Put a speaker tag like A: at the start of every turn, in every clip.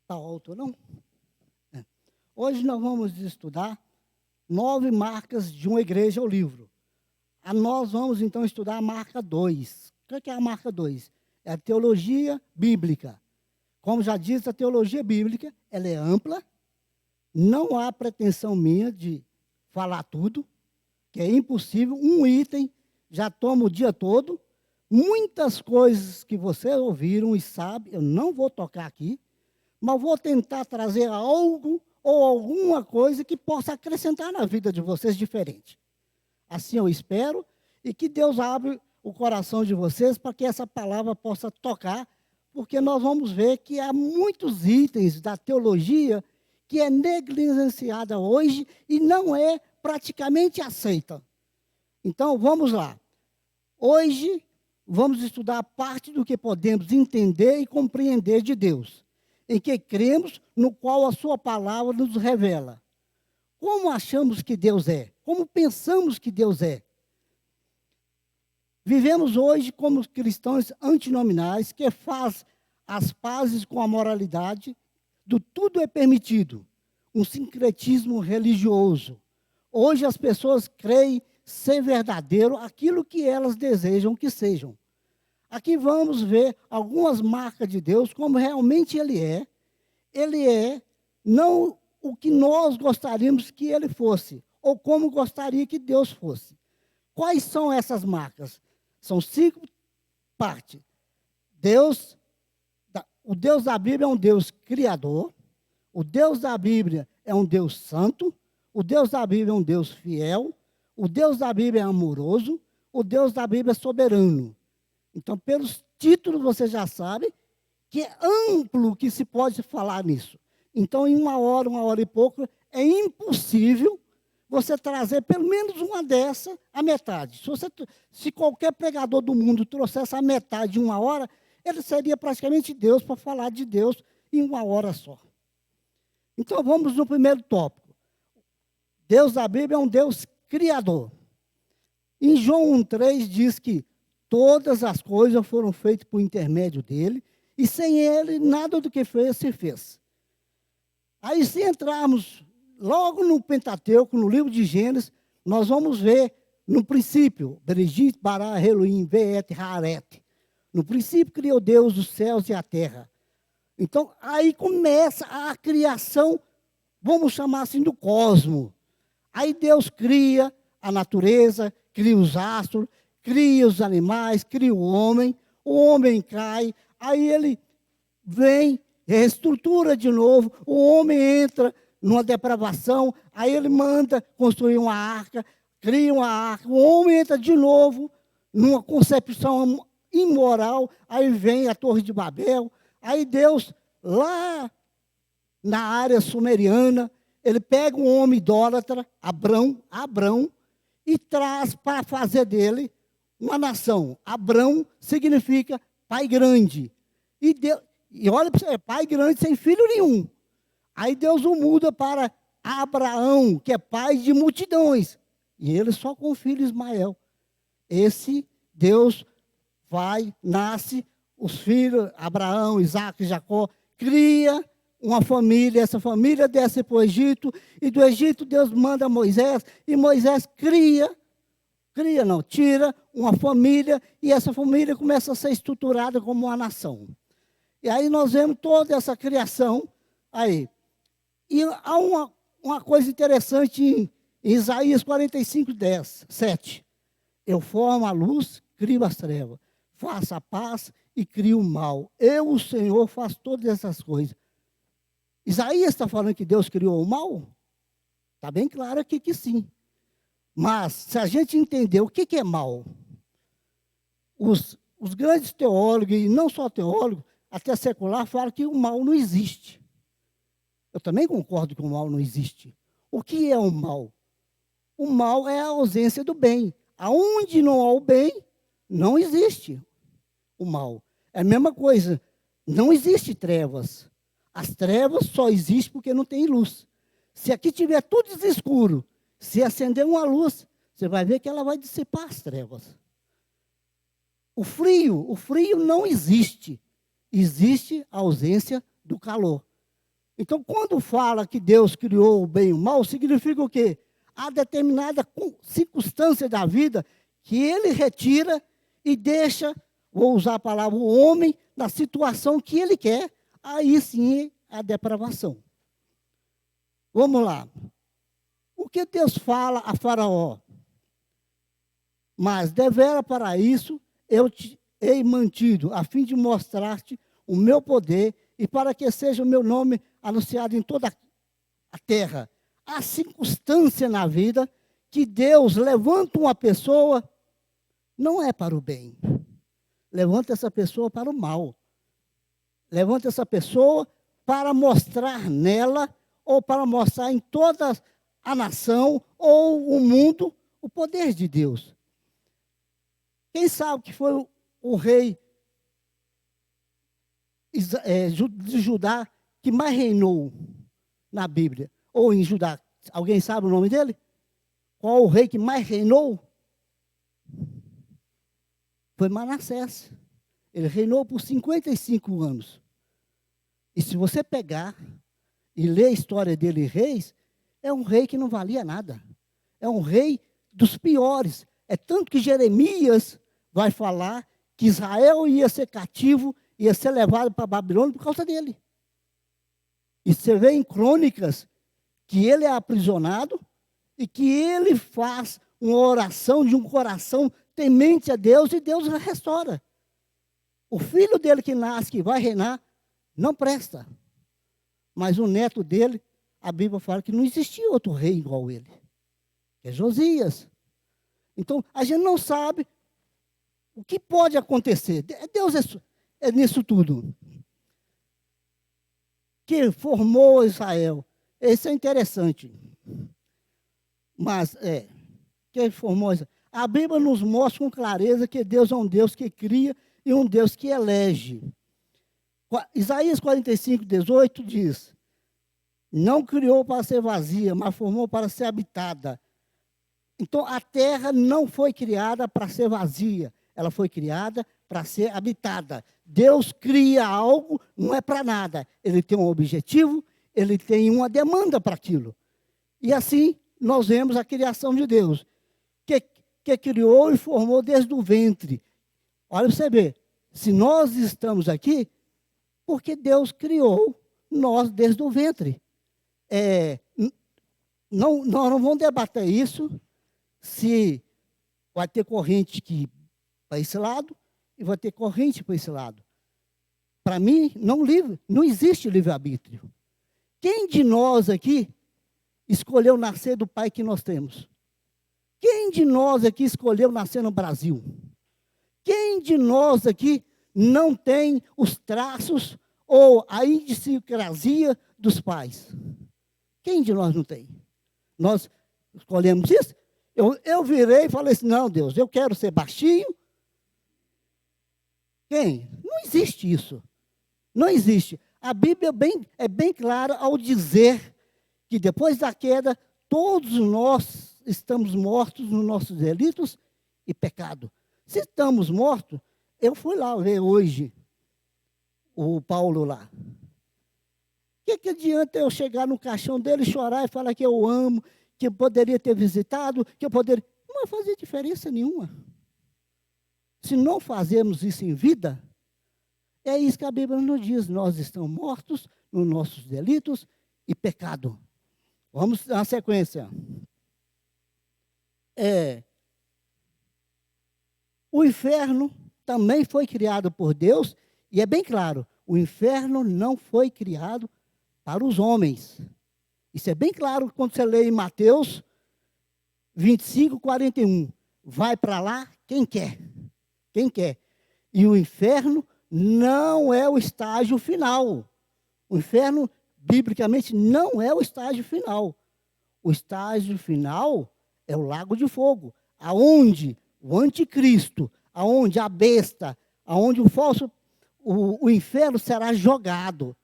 A: Está alto, não? É. Hoje nós vamos estudar 9 marcas de uma igreja ou livro. Nós vamos, então, estudar a marca 2. O que é a marca 2? É a teologia bíblica. Como já disse, a teologia bíblica, ela é ampla. Não há pretensão minha de falar tudo, que é impossível. Um item já toma o dia todo. Muitas coisas que vocês ouviram e sabem, eu não vou tocar aqui, mas vou tentar trazer algo ou alguma coisa que possa acrescentar na vida de vocês diferente. Assim eu espero, e que Deus abra o coração de vocês para que essa palavra possa tocar, porque nós vamos ver que há muitos itens da teologia que é negligenciada hoje e não é praticamente aceita. Então, vamos lá. Hoje, vamos estudar parte do que podemos entender e compreender de Deus, em que cremos, no qual a sua palavra nos revela. Como achamos que Deus é? Como pensamos que Deus é? Vivemos hoje como cristãos antinominais que faz as pazes com a moralidade do tudo é permitido, um sincretismo religioso. Hoje as pessoas creem ser verdadeiro aquilo que elas desejam que sejam. Aqui vamos ver algumas marcas de Deus, como realmente Ele é. Ele é não o que nós gostaríamos que Ele fosse, ou como gostaria que Deus fosse. Quais são essas marcas? São 5 partes. O Deus da Bíblia é um Deus criador. O Deus da Bíblia é um Deus santo. O Deus da Bíblia é um Deus fiel. O Deus da Bíblia é amoroso. O Deus da Bíblia é soberano. Então, pelos títulos, você já sabe que é amplo o que se pode falar nisso. Então, em uma hora e pouco, é impossível você trazer pelo menos uma dessa, a metade. Se qualquer pregador do mundo trouxesse a metade de uma hora, ele seria praticamente Deus para falar de Deus em uma hora só. Então, vamos no primeiro tópico. Deus da Bíblia é um Deus criador. Em João 1,3 diz que todas as coisas foram feitas por intermédio dele, e sem ele, nada do que fez se fez. Aí, se entrarmos logo no Pentateuco, no livro de Gênesis, nós vamos ver, no princípio, Bereshit, Bara, Elohim, Ve'et, Haaret. No princípio, criou Deus os céus e a terra. Então, aí começa a criação, vamos chamar assim, do cosmos. Aí Deus cria a natureza, cria os astros, cria os animais, cria o homem cai, aí ele vem, reestrutura de novo, o homem entra numa depravação, aí ele manda construir uma arca, cria uma arca, o homem entra de novo numa concepção imoral, aí vem a Torre de Babel, aí Deus, lá na área sumeriana, ele pega um homem idólatra, Abrão, e traz para fazer dele uma nação. Abrão significa pai grande. E olha para você, pai grande sem filho nenhum. Aí Deus o muda para Abraão, que é pai de multidões. E ele só com o filho Ismael. Esse Deus nasce, os filhos, Abraão, Isaac e Jacó, cria uma família, essa família desce para o Egito, e do Egito Deus manda Moisés, e Moisés tira uma família, e essa família começa a ser estruturada como uma nação. E aí nós vemos toda essa criação aí. E há uma coisa interessante em Isaías 45:10, 7. Eu formo a luz, crio as trevas. Faço a paz e crio o mal. Eu, o Senhor, faço todas essas coisas. Isaías está falando que Deus criou o mal? Está bem claro aqui que sim. Mas, se a gente entender o que é mal, os grandes teólogos, e não só teólogos, até secular, falam que o mal não existe. Eu também concordo que o mal não existe. O que é o mal? O mal é a ausência do bem. Aonde não há o bem, não existe o mal. É a mesma coisa, não existe trevas. As trevas só existem porque não tem luz. Se aqui tiver tudo escuro, se acender uma luz, você vai ver que ela vai dissipar as trevas. O frio não existe. Existe a ausência do calor. Então, quando fala que Deus criou o bem e o mal, significa o quê? Há determinada circunstância da vida que ele retira e deixa, vou usar a palavra, o homem na situação que ele quer. Aí sim é a depravação. Vamos lá. O que Deus fala a Faraó? Mas devera para isso eu te hei mantido, a fim de mostrar-te o meu poder e para que seja o meu nome anunciado em toda a terra. Há circunstância na vida que Deus levanta uma pessoa, não é para o bem. Levanta essa pessoa para o mal. Levanta essa pessoa para mostrar nela, ou para mostrar em toda a nação, ou o mundo, o poder de Deus. Quem sabe que foi o rei de Judá que mais reinou na Bíblia? Ou em Judá? Alguém sabe o nome dele? Qual o rei que mais reinou? Foi Manassés. Ele reinou por 55 anos. E se você pegar e ler a história dele, reis, é um rei que não valia nada. É um rei dos piores. É tanto que Jeremias vai falar que Israel ia ser cativo, ia ser levado para a Babilônia por causa dele. E você vê em Crônicas que ele é aprisionado e que ele faz uma oração de um coração temente a Deus e Deus restaura. O filho dele que nasce, que vai reinar, não presta. Mas o neto dele, a Bíblia fala que não existia outro rei igual ele. É Josias. Então, a gente não sabe o que pode acontecer. Deus é nisso tudo. Que formou Israel. Isso é interessante. Mas, que formou Israel. A Bíblia nos mostra com clareza que Deus é um Deus que cria e um Deus que elege. Isaías 45, 18 diz: não criou para ser vazia, mas formou para ser habitada. Então, a terra não foi criada para ser vazia, ela foi criada para ser habitada. Deus cria algo, não é para nada. Ele tem um objetivo, ele tem uma demanda para aquilo. E assim, nós vemos a criação de Deus, que criou e formou desde o ventre. Olha para você ver, se nós estamos aqui, porque Deus criou nós desde o ventre. Nós não vamos debater isso, se vai ter corrente para esse lado e vai ter corrente para esse lado. Para mim, não existe livre-arbítrio. Quem de nós aqui escolheu nascer do pai que nós temos? Quem de nós aqui escolheu nascer no Brasil? Quem de nós aqui não tem os traços ou a idiosincrasia dos pais? Quem de nós não tem? Nós escolhemos isso? Eu virei e falei assim, não, Deus, eu quero ser baixinho. Quem? Não existe isso. Não existe. A Bíblia é bem clara ao dizer que depois da queda, todos nós estamos mortos nos nossos delitos e pecado. Se estamos mortos, eu fui lá ver hoje o Paulo lá. O que adianta eu chegar no caixão dele, chorar e falar que eu amo, que eu poderia ter visitado, que eu poderia... Não vai fazer diferença nenhuma. Se não fazemos isso em vida, é isso que a Bíblia nos diz. Nós estamos mortos nos nossos delitos e pecado. Vamos na sequência. O inferno também foi criado por Deus, e é bem claro, o inferno não foi criado para os homens. Isso é bem claro quando você lê em Mateus 25, 41. Vai para lá quem quer. Quem quer. E o inferno não é o estágio final. O inferno, biblicamente, não é o estágio final. O estágio final é o lago de fogo, aonde o anticristo, aonde a besta, aonde o inferno será jogado.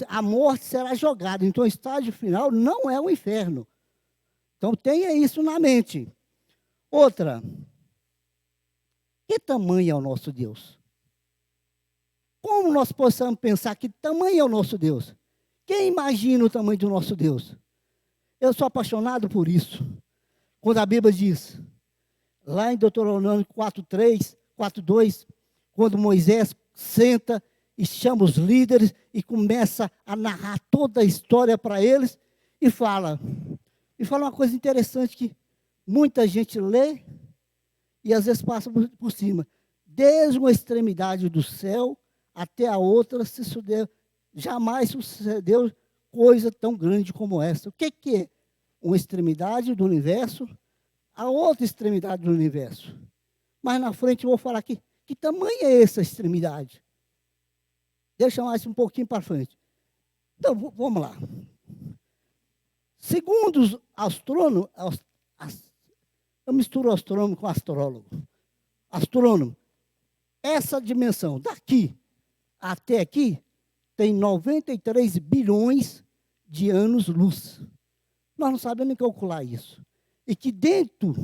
A: A morte será jogada. Então, o estágio final não é o inferno. Então, tenha isso na mente. Outra. Que tamanho é o nosso Deus? Como nós possamos pensar que tamanho é o nosso Deus? Quem imagina o tamanho do nosso Deus? Eu sou apaixonado por isso. Quando a Bíblia diz, lá em Deuteronômio 4:3, 4:2, quando Moisés senta e chama os líderes e começa a narrar toda a história para eles e fala uma coisa interessante que muita gente lê e às vezes passa por cima. Desde uma extremidade do céu até a outra, jamais sucedeu coisa tão grande como essa. O que é uma extremidade do universo, a outra extremidade do universo? Mas na frente eu vou falar aqui, que tamanho é essa extremidade? Deixa mais um pouquinho para frente. Então, vamos lá. Segundo os astrônomos, eu misturo astrônomo com astrólogo. Astrônomo, essa dimensão daqui até aqui tem 93 bilhões de anos-luz. Nós não sabemos nem calcular isso. E que dentro,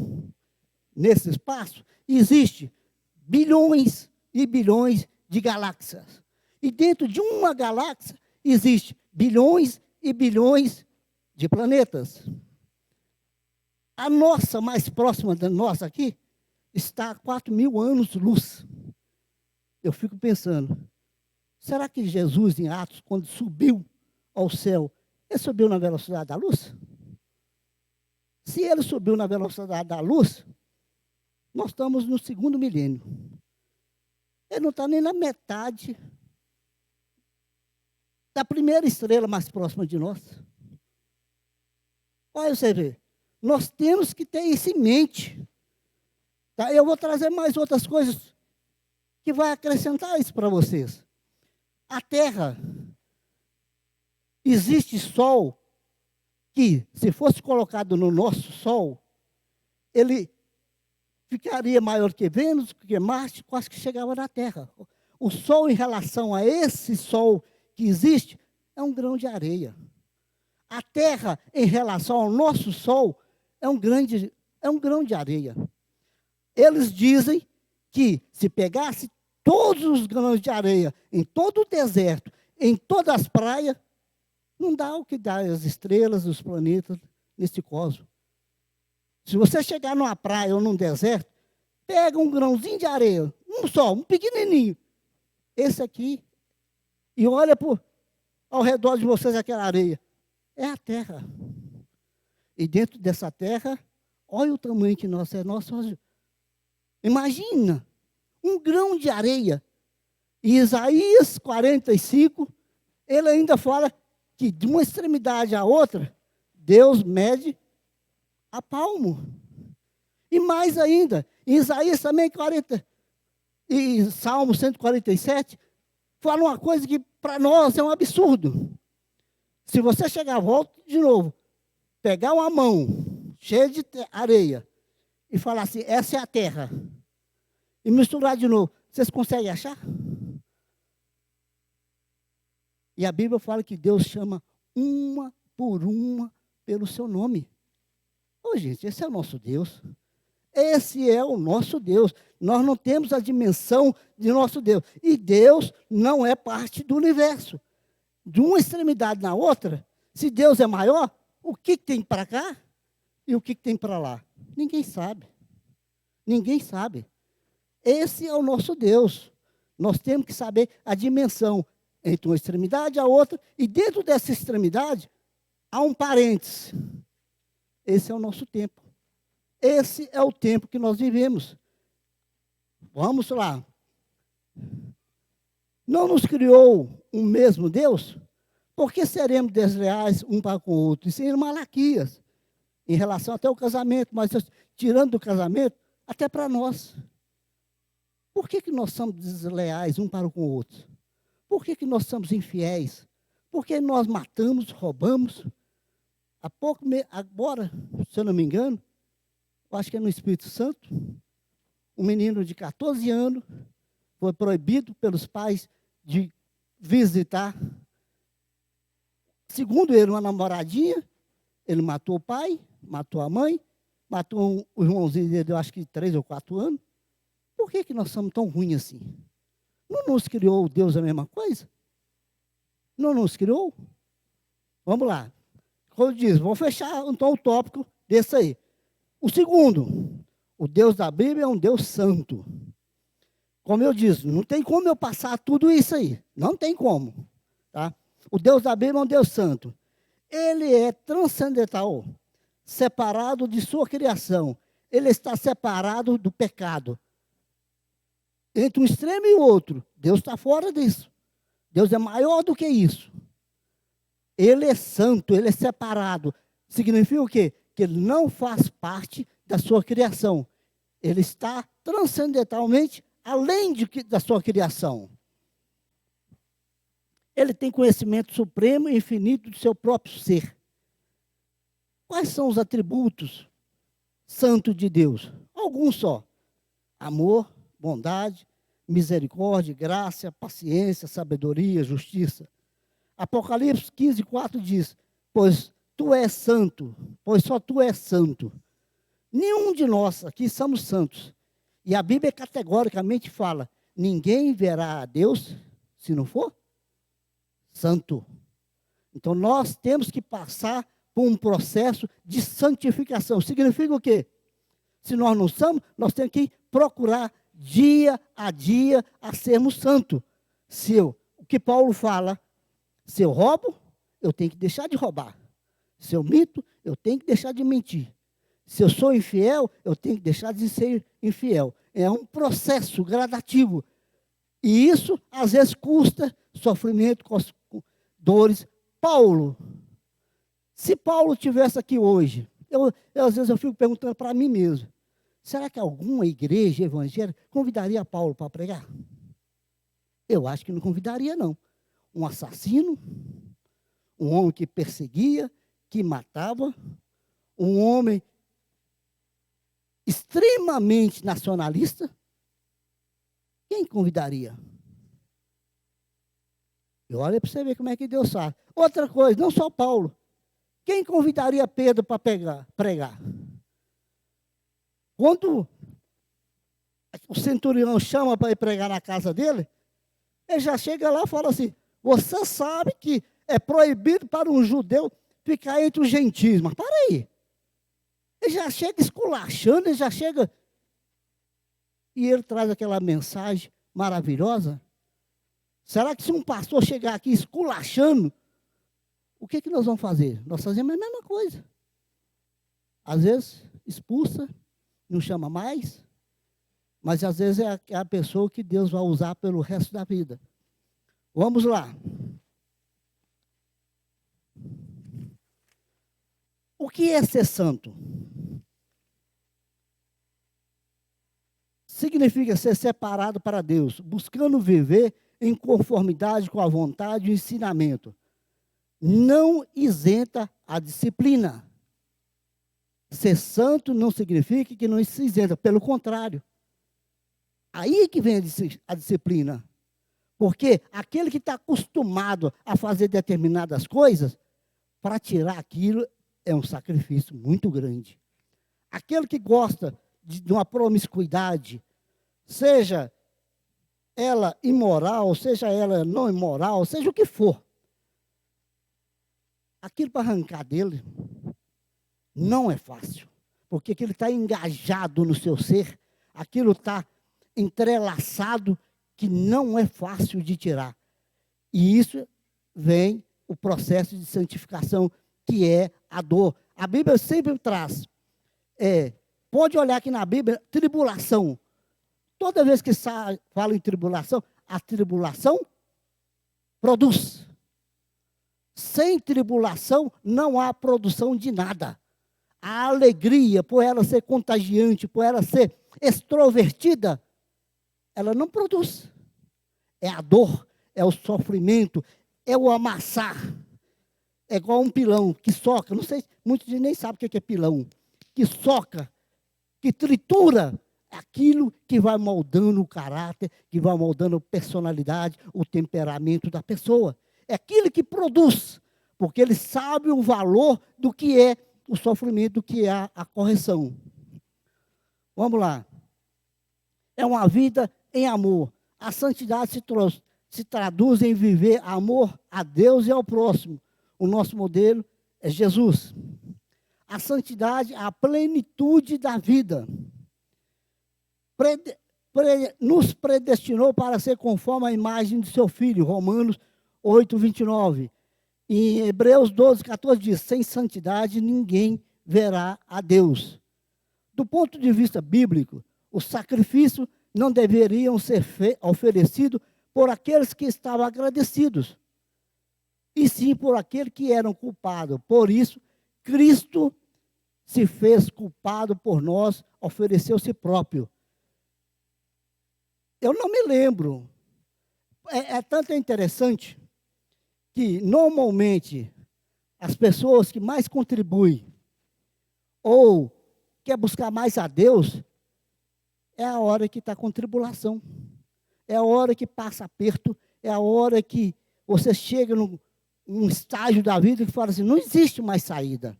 A: nesse espaço, existe bilhões e bilhões de galáxias. E dentro de uma galáxia, existe bilhões e bilhões de planetas. A nossa, mais próxima da nossa aqui, está a 4.000 anos-luz. Eu fico pensando, será que Jesus, em Atos, quando subiu ao céu, ele subiu na velocidade da luz? Se ele subiu na velocidade da luz, nós estamos no 2º milênio. Ele não está nem na metade da primeira estrela mais próxima de nós. Olha você ver, nós temos que ter isso em mente. Tá? Eu vou trazer mais outras coisas que vai acrescentar isso para vocês. A Terra, existe Sol que, se fosse colocado no nosso Sol, ele ficaria maior que Vênus, que Marte, quase que chegava na Terra. O Sol, em relação a esse Sol que existe, é um grão de areia. A Terra, em relação ao nosso Sol, é um grão de areia. Eles dizem que se pegasse todos os grãos de areia em todo o deserto, em todas as praias, não dá o que dá as estrelas, os planetas nesse cosmos. Se você chegar numa praia ou num deserto, pega um grãozinho de areia, um pequenininho, esse aqui, e olha ao redor de vocês aquela areia. É a Terra. E dentro dessa Terra, olha o tamanho que nós é. Imagina, um grão de areia. E Isaías 45, ele ainda fala que de uma extremidade à outra, Deus mede a palmo. E mais ainda, em Isaías também 40, e Salmo 147, fala uma coisa que para nós é um absurdo. Se você chegar, volta de novo, pegar uma mão cheia de areia e falar assim, essa é a terra, e misturar de novo, vocês conseguem achar? E a Bíblia fala que Deus chama uma por uma pelo seu nome. Ô, gente, esse é o nosso Deus. Esse é o nosso Deus. Nós não temos a dimensão de nosso Deus. E Deus não é parte do universo. De uma extremidade na outra, se Deus é maior, o que tem para cá e o que tem para lá? Ninguém sabe. Ninguém sabe. Esse é o nosso Deus. Nós temos que saber a dimensão entre uma extremidade e a outra, e dentro dessa extremidade há um parênteses. Esse é o nosso tempo. Esse é o tempo que nós vivemos. Vamos lá. Não nos criou um mesmo Deus? Por que seremos desleais um para com o outro? Isso é em Malaquias, em relação até ao casamento, mas tirando do casamento, até para nós. Por que nós somos desleais um para com o outro? Por que nós somos infiéis? Por que nós matamos, roubamos? Há pouco, agora, se eu não me engano, eu acho que é no Espírito Santo, um menino de 14 anos foi proibido pelos pais de visitar. Segundo ele, uma namoradinha, ele matou o pai, matou a mãe, matou o irmãozinho dele, eu acho que 3 ou 4 anos. Por que nós somos tão ruins assim? Não nos criou Deus a mesma coisa? Não nos criou? Vamos lá. Como eu disse, vou fechar então o tópico desse aí. O segundo, o Deus da Bíblia é um Deus santo. Como eu disse, não tem como eu passar tudo isso aí. Não tem como. Tá? O Deus da Bíblia é um Deus santo. Ele é transcendental, separado de sua criação. Ele está separado do pecado. Entre um extremo e o outro, Deus está fora disso. Deus é maior do que isso. Ele é santo, ele é separado. Significa o quê? Que ele não faz parte da sua criação. Ele está transcendentalmente além da sua criação. Ele tem conhecimento supremo e infinito do seu próprio ser. Quais são os atributos santos de Deus? Alguns só. Amor, bondade, misericórdia, graça, paciência, sabedoria, justiça. Apocalipse 15:4 diz, pois tu és santo, pois só tu és santo. Nenhum de nós aqui somos santos. E a Bíblia categoricamente fala, ninguém verá a Deus se não for santo. Então nós temos que passar por um processo de santificação. Significa o quê? Se nós não somos, nós temos que procurar dia a dia a sermos santos. O que Paulo fala, se eu roubo, eu tenho que deixar de roubar. Se eu minto, eu tenho que deixar de mentir. Se eu sou infiel, eu tenho que deixar de ser infiel. É um processo gradativo. E isso, às vezes, custa sofrimento, dores. Paulo, se Paulo estivesse aqui hoje, às vezes eu fico perguntando para mim mesmo, será que alguma igreja evangélica convidaria Paulo para pregar? Eu acho que não convidaria, não. Um assassino, um homem que perseguia, que matava, um homem extremamente nacionalista, quem convidaria? E olha para você ver como é que Deus faz. Outra coisa, não só Paulo. Quem convidaria Pedro para pregar? Quando o centurião chama para ir pregar na casa dele, ele já chega lá e fala assim, você sabe que é proibido para um judeu ficar entre os gentios. Mas para aí. Ele já chega esculachando, ele já chega... E ele traz aquela mensagem maravilhosa. Será que se um pastor chegar aqui esculachando, o que nós vamos fazer? Nós fazemos a mesma coisa. Às vezes, expulsa, não chama mais, mas às vezes é a pessoa que Deus vai usar pelo resto da vida. Vamos lá. O que é ser santo? Significa ser separado para Deus, buscando viver em conformidade com a vontade e o ensinamento. Não isenta a disciplina. Ser santo não significa que não se isenta, pelo contrário. Aí que vem a disciplina. Porque aquele que está acostumado a fazer determinadas coisas, para tirar aquilo é um sacrifício muito grande. Aquele que gosta de uma promiscuidade, seja ela imoral, seja ela não imoral, seja o que for, aquilo para arrancar dele não é fácil, porque aquilo está engajado no seu ser, aquilo está entrelaçado, que não é fácil de tirar. E isso vem o processo de santificação, que é a dor. A Bíblia sempre traz, pode olhar aqui na Bíblia, tribulação. Toda vez que fala em tribulação, a tribulação produz. Sem tribulação não há produção de nada. A alegria, por ela ser contagiante, por ela ser extrovertida, ela não produz. É a dor, é o sofrimento, é o amassar. É igual um pilão que soca, não sei, muitos nem sabem o que é pilão. Que soca, que tritura aquilo que vai moldando o caráter, que vai moldando a personalidade, o temperamento da pessoa. É aquilo que produz, porque ele sabe o valor do que é o sofrimento, do que é a correção. Vamos lá. É uma vida em amor. A santidade se traduz em viver amor a Deus e ao próximo. O nosso modelo é Jesus. A santidade, a plenitude da vida. Nos predestinou para ser conforme a imagem de seu Filho. Romanos 8, 29. Em Hebreus 12, 14 diz, sem santidade ninguém verá a Deus. Do ponto de vista bíblico, os sacrifícios não deveriam ser oferecidos por aqueles que estavam agradecidos, e sim por aqueles que eram culpados. Por isso, Cristo se fez culpado por nós, ofereceu-se próprio. Eu não me lembro, é tanto interessante, que normalmente as pessoas que mais contribuem ou quer buscar mais a Deus, é a hora que está com tribulação, é a hora que passa aperto, é a hora que você chega num estágio da vida que fala assim, não existe mais saída.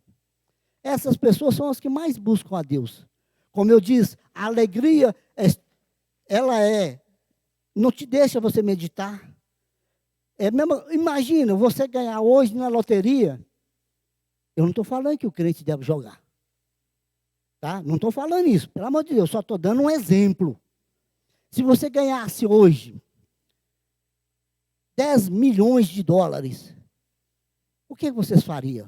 A: Essas pessoas são as que mais buscam a Deus. Como eu disse, a alegria, não te deixa você meditar. Imagina, você ganhar hoje na loteria, eu não estou falando que o crente deve jogar. Tá? Não estou falando isso, pelo amor de Deus, só estou dando um exemplo. Se você ganhasse hoje 10 milhões de dólares, o que vocês fariam?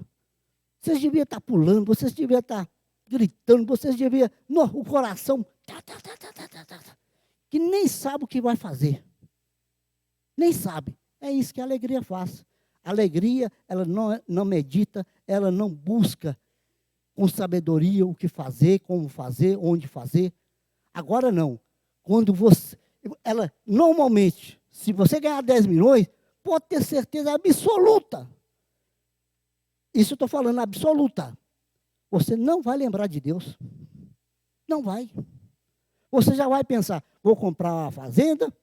A: Vocês deviam estar pulando, vocês deviam estar gritando, vocês deviam... o coração... que nem sabe o que vai fazer. Nem sabe. É isso que a alegria faz. A alegria, ela não medita, ela não busca com sabedoria o que fazer, como fazer, onde fazer. Agora não. Quando normalmente, se você ganhar 10 milhões, pode ter certeza absoluta. Isso eu estou falando absoluta. Você não vai lembrar de Deus. Não vai. Você já vai pensar, vou comprar uma fazenda,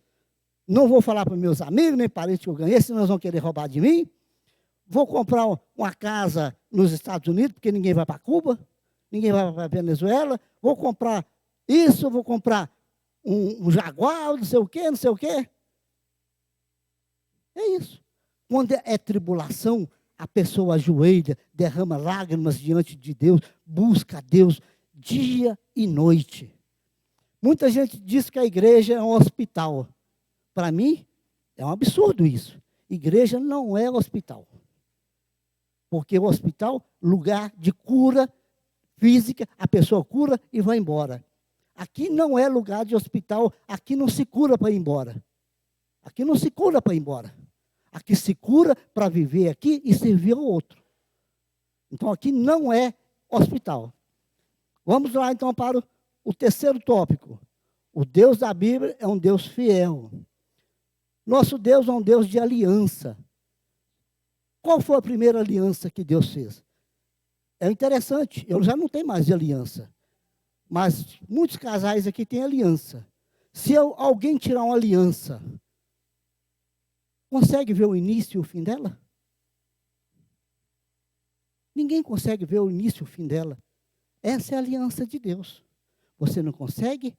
A: não vou falar para meus amigos, nem parentes que eu ganhei, senão eles vão querer roubar de mim. Vou comprar uma casa nos Estados Unidos, porque ninguém vai para Cuba, ninguém vai para a Venezuela. Vou comprar isso, vou comprar um Jaguar, não sei o quê, não sei o quê. É isso. Quando é tribulação, a pessoa ajoelha, derrama lágrimas diante de Deus, busca a Deus dia e noite. Muita gente diz que a igreja é um hospital. Para mim, é um absurdo isso. Igreja não é hospital. Porque o hospital, lugar de cura física, a pessoa cura e vai embora. Aqui não é lugar de hospital, aqui não se cura para ir embora. Aqui não se cura para ir embora. Aqui se cura para viver aqui e servir ao outro. Então aqui não é hospital. Vamos lá então para o terceiro tópico. O Deus da Bíblia é um Deus fiel. Nosso Deus é um Deus de aliança. Qual foi a primeira aliança que Deus fez? É interessante, eu já não tenho mais de aliança. Mas muitos casais aqui têm aliança. Se alguém tirar uma aliança, consegue ver o início e o fim dela? Ninguém consegue ver o início e o fim dela. Essa é a aliança de Deus. Você não consegue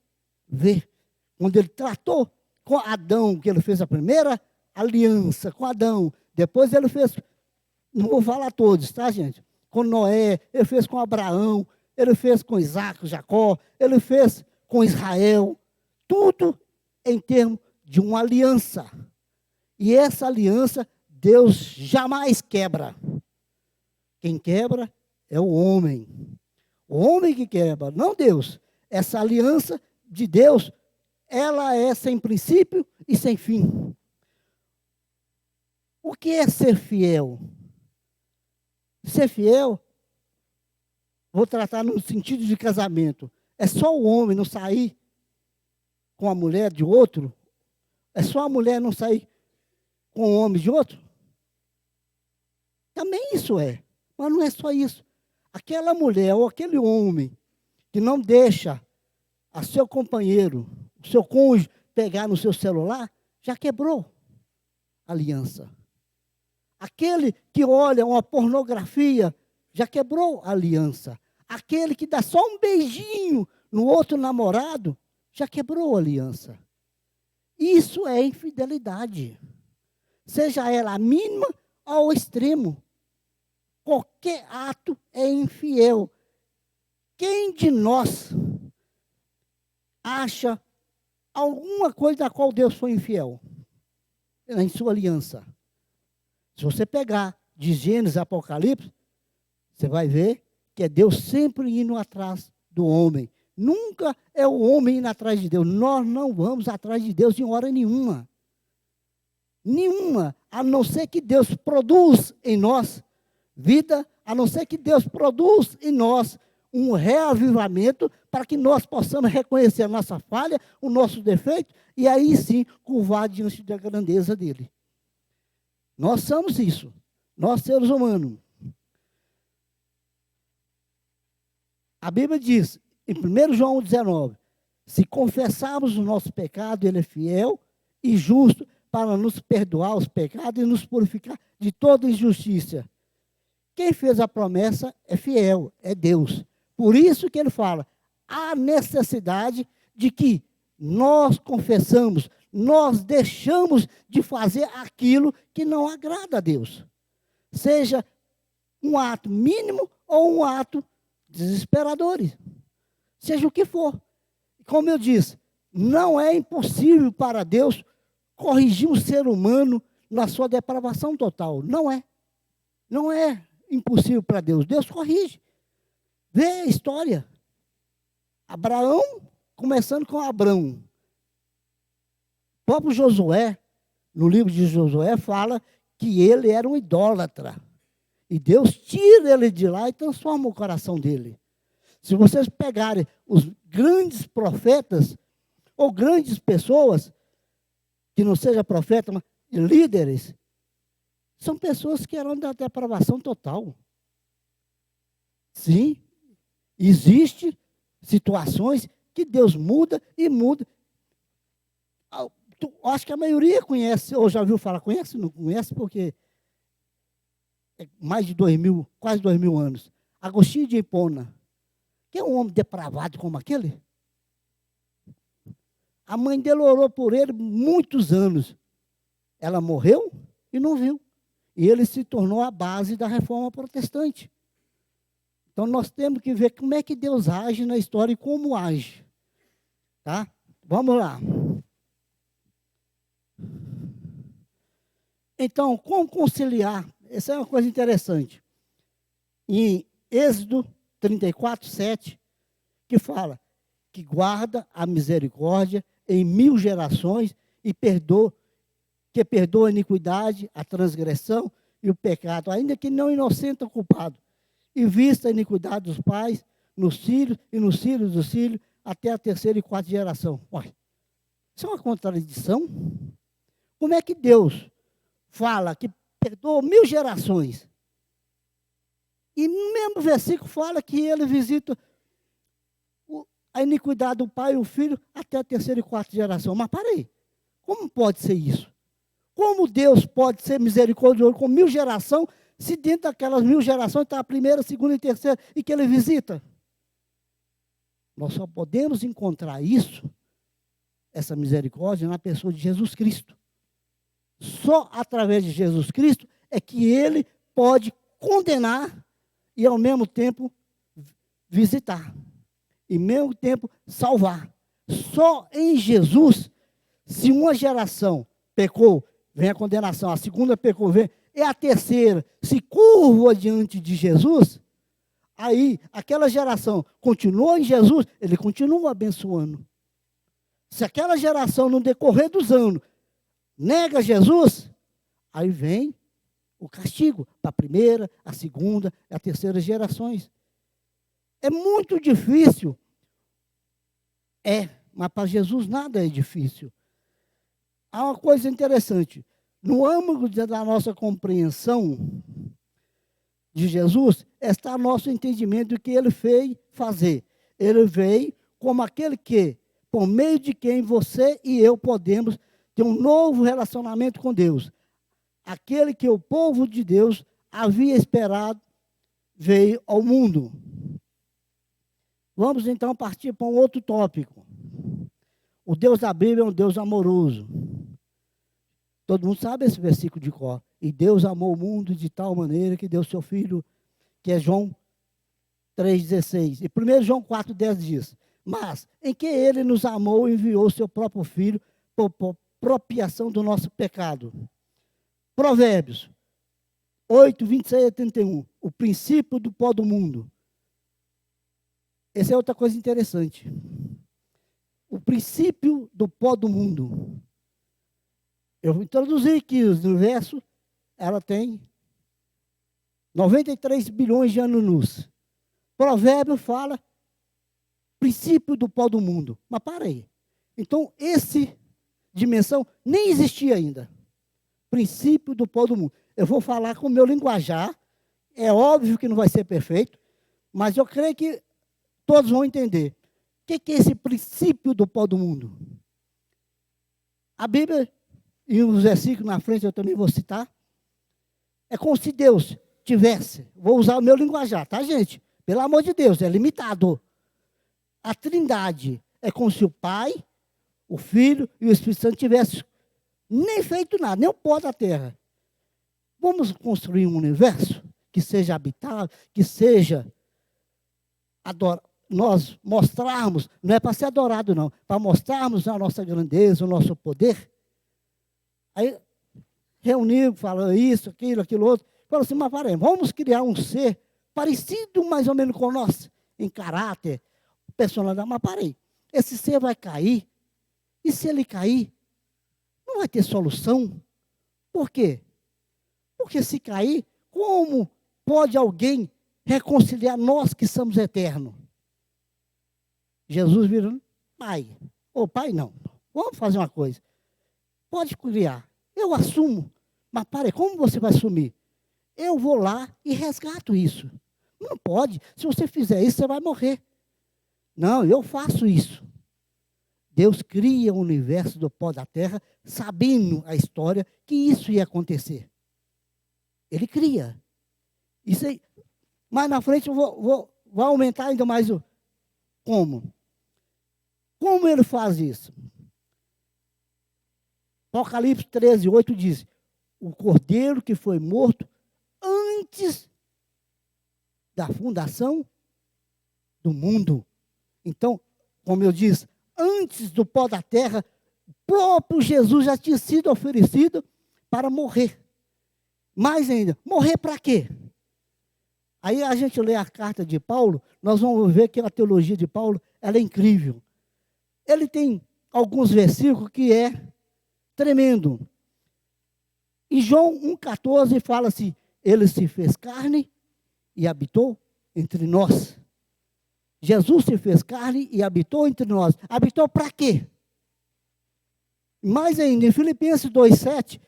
A: ver. Quando ele tratou com Adão, que ele fez a primeira aliança com Adão, depois ele fez, não vou falar todos, tá, gente? Com Noé, ele fez com Abraão, ele fez com Isaac, Jacó, ele fez com Israel, tudo em termos de uma aliança. E essa aliança, Deus jamais quebra. Quem quebra é o homem. O homem que quebra, não Deus. Essa aliança de Deus, ela é sem princípio e sem fim. O que é ser fiel? Ser fiel, vou tratar no sentido de casamento. É só o homem não sair com a mulher de outro? É só a mulher não sair com o homem de outro? Também isso é. Mas não é só isso. Aquela mulher ou aquele homem que não deixa a seu companheiro, o seu cônjuge, pegar no seu celular, já quebrou a aliança. Aquele que olha uma pornografia, já quebrou a aliança. Aquele que dá só um beijinho no outro namorado, já quebrou a aliança. Isso é infidelidade. Seja ela a mínima ou ao extremo. qualquer ato é infiel. Quem de nós acha alguma coisa da qual Deus foi infiel em sua aliança? Se você pegar de Gênesis a Apocalipse, você vai ver que é Deus sempre indo atrás do homem. Nunca é o homem indo atrás de Deus. Nós não vamos atrás de Deus em hora nenhuma. Nenhuma, a não ser que Deus produz em nós vida, a não ser que Deus produz em nós um reavivamento para que nós possamos reconhecer a nossa falha, o nosso defeito, e aí sim curvar diante da grandeza dele. Nós somos isso, nós seres humanos. A Bíblia diz, em 1 João 19, se confessarmos o nosso pecado, ele é fiel e justo para nos perdoar os pecados e nos purificar de toda injustiça. Quem fez a promessa é fiel, é Deus. Por isso que ele fala, há necessidade de que nós confessamos, nós deixamos de fazer aquilo que não agrada a Deus. Seja um ato mínimo ou um ato desesperador. Seja o que for. Como eu disse, não é impossível para Deus corrigir um ser humano na sua depravação total. Não é. Não é impossível para Deus. Deus corrige. Vê a história. Abraão, começando com Abrão. O próprio Josué, no livro de Josué, fala que ele era um idólatra. E Deus tira ele de lá e transforma o coração dele. Se vocês pegarem os grandes profetas, ou grandes pessoas, que não seja profeta, mas líderes, são pessoas que eram da depravação total. Sim, existem situações que Deus muda e muda. Acho que a maioria conhece, ou já ouviu falar, conhece? Não conhece porque é mais de 2000, quase 2000 anos. Agostinho de Hipona, que é um homem depravado como aquele. A mãe dele orou por ele muitos anos. Ela morreu e não viu. E ele se tornou a base da reforma protestante. Então, nós temos que ver como é que Deus age na história e como age. Tá? Vamos lá. Então, como conciliar? Essa é uma coisa interessante. Em Êxodo 34, 7, que fala que guarda a misericórdia em 1000 gerações e que perdoa a iniquidade, a transgressão e o pecado, ainda que não inocente ou culpado, e vista a iniquidade dos pais, nos filhos e nos filhos dos filhos, até a terceira e quarta geração. Olha, isso é uma contradição. Como é que Deus fala que perdoa 1000 gerações? E no mesmo versículo fala que ele visita a iniquidade do pai e o filho até a terceira e quarta geração. Mas parei, como pode ser isso? Como Deus pode ser misericordioso com 1000 gerações, se dentro daquelas 1000 gerações está a primeira, segunda e terceira, e que ele visita? Nós só podemos encontrar isso, essa misericórdia, na pessoa de Jesus Cristo. Só através de Jesus Cristo é que ele pode condenar e, ao mesmo tempo, visitar. E, ao mesmo tempo, salvar. Só em Jesus, se uma geração pecou, vem a condenação. A segunda pecou, vem. E a terceira se curva diante de Jesus, aí aquela geração continuou em Jesus, ele continua abençoando. Se aquela geração, no decorrer dos anos, nega Jesus, aí vem o castigo para a primeira, a segunda e a terceira gerações. É muito difícil. Mas para Jesus nada é difícil. Há uma coisa interessante. No âmago da nossa compreensão de Jesus, está o nosso entendimento do que ele fez fazer. Ele veio como aquele que, por meio de quem você e eu podemos ter um novo relacionamento com Deus. Aquele que o povo de Deus havia esperado, veio ao mundo. Vamos então partir para um outro tópico. O Deus da Bíblia é um Deus amoroso. Todo mundo sabe esse versículo de cor. E Deus amou o mundo de tal maneira que deu seu Filho que é João 3,16. E 1 João 4,10 diz: mas em que ele nos amou e enviou o seu próprio Filho por propiação do nosso pecado. Provérbios 8, 26 a 31. O princípio do pó do mundo. Essa é outra coisa interessante. O princípio do pó do mundo. Eu introduzi que o universo, ela tem 93 bilhões de anos-luz. Provérbio fala princípio do pó do mundo. Mas para aí. Então, essa dimensão nem existia ainda. Princípio do pó do mundo. Eu vou falar com o meu linguajar. É óbvio que não vai ser perfeito, mas eu creio que todos vão entender. O que é esse princípio do pó do mundo? A Bíblia, e uns versículos na frente eu também vou citar, é como se Deus tivesse, vou usar o meu linguajar, tá, gente? Pelo amor de Deus, é limitado. A Trindade é como se o Pai, o Filho e o Espírito Santo tivessem nem feito nada, nem o pó da terra. Vamos construir um universo que seja habitável, que seja nós mostrarmos, não é para ser adorado não, para mostrarmos a nossa grandeza, o nosso poder. Aí reunimos, falando isso, aquilo outro, falou assim, mas parem, vamos criar um ser parecido mais ou menos com nós, em caráter, personalidade, mas parei, esse ser vai cair, e se ele cair, não vai ter solução. Por quê? Porque se cair, como pode alguém reconciliar nós que somos eternos? Jesus virou, pai, ou pai não, vamos fazer uma coisa, pode criar, eu assumo, mas pare, como você vai assumir? Eu vou lá e resgato isso. Não pode, se você fizer isso, você vai morrer. Não, eu faço isso. Deus cria o universo do pó da terra, sabendo a história que isso ia acontecer. Ele cria. Isso aí. Mais na frente eu vou aumentar ainda mais o como. Como ele faz isso? Apocalipse 13, 8 diz, o cordeiro que foi morto antes da fundação do mundo. Então, como eu disse, antes do pó da terra, o próprio Jesus já tinha sido oferecido para morrer. Mais ainda, morrer para quê? Aí a gente lê a carta de Paulo, nós vamos ver que a teologia de Paulo, ela é incrível. Ele tem alguns versículos que é tremendo. Em João 1,14 fala assim, ele se fez carne e habitou entre nós. Jesus se fez carne e habitou entre nós. Habitou para quê? Mais ainda, em Filipenses 2,7,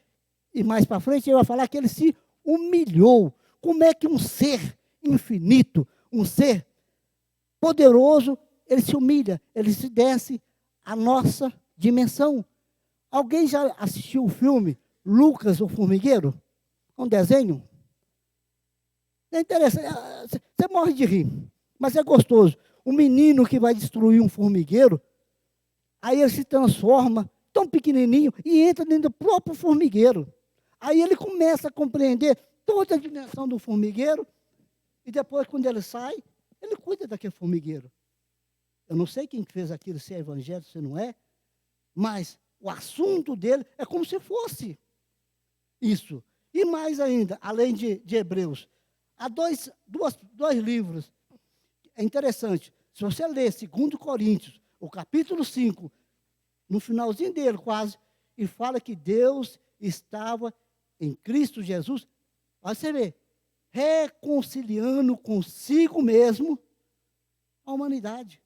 A: e mais para frente, ele vai falar que ele se humilhou. Como é que um ser infinito, um ser poderoso, ele se humilha, ele se desce à nossa dimensão? Alguém já assistiu o filme Lucas, o Formigueiro? Um desenho? É interessante, você morre de rir, mas é gostoso. O menino que vai destruir um formigueiro, aí ele se transforma tão pequenininho e entra dentro do próprio formigueiro. Aí ele começa a compreender toda a dimensão do formigueiro e depois, quando ele sai, ele cuida daquele formigueiro. Eu não sei quem fez aquilo, se é evangelho, se não é, mas o assunto dele é como se fosse isso. E mais ainda, além de Hebreus, há dois livros. É interessante. Se você ler 2 Coríntios, o capítulo 5, no finalzinho dele quase, e fala que Deus estava em Cristo Jesus, aí você vê, reconciliando consigo mesmo a humanidade.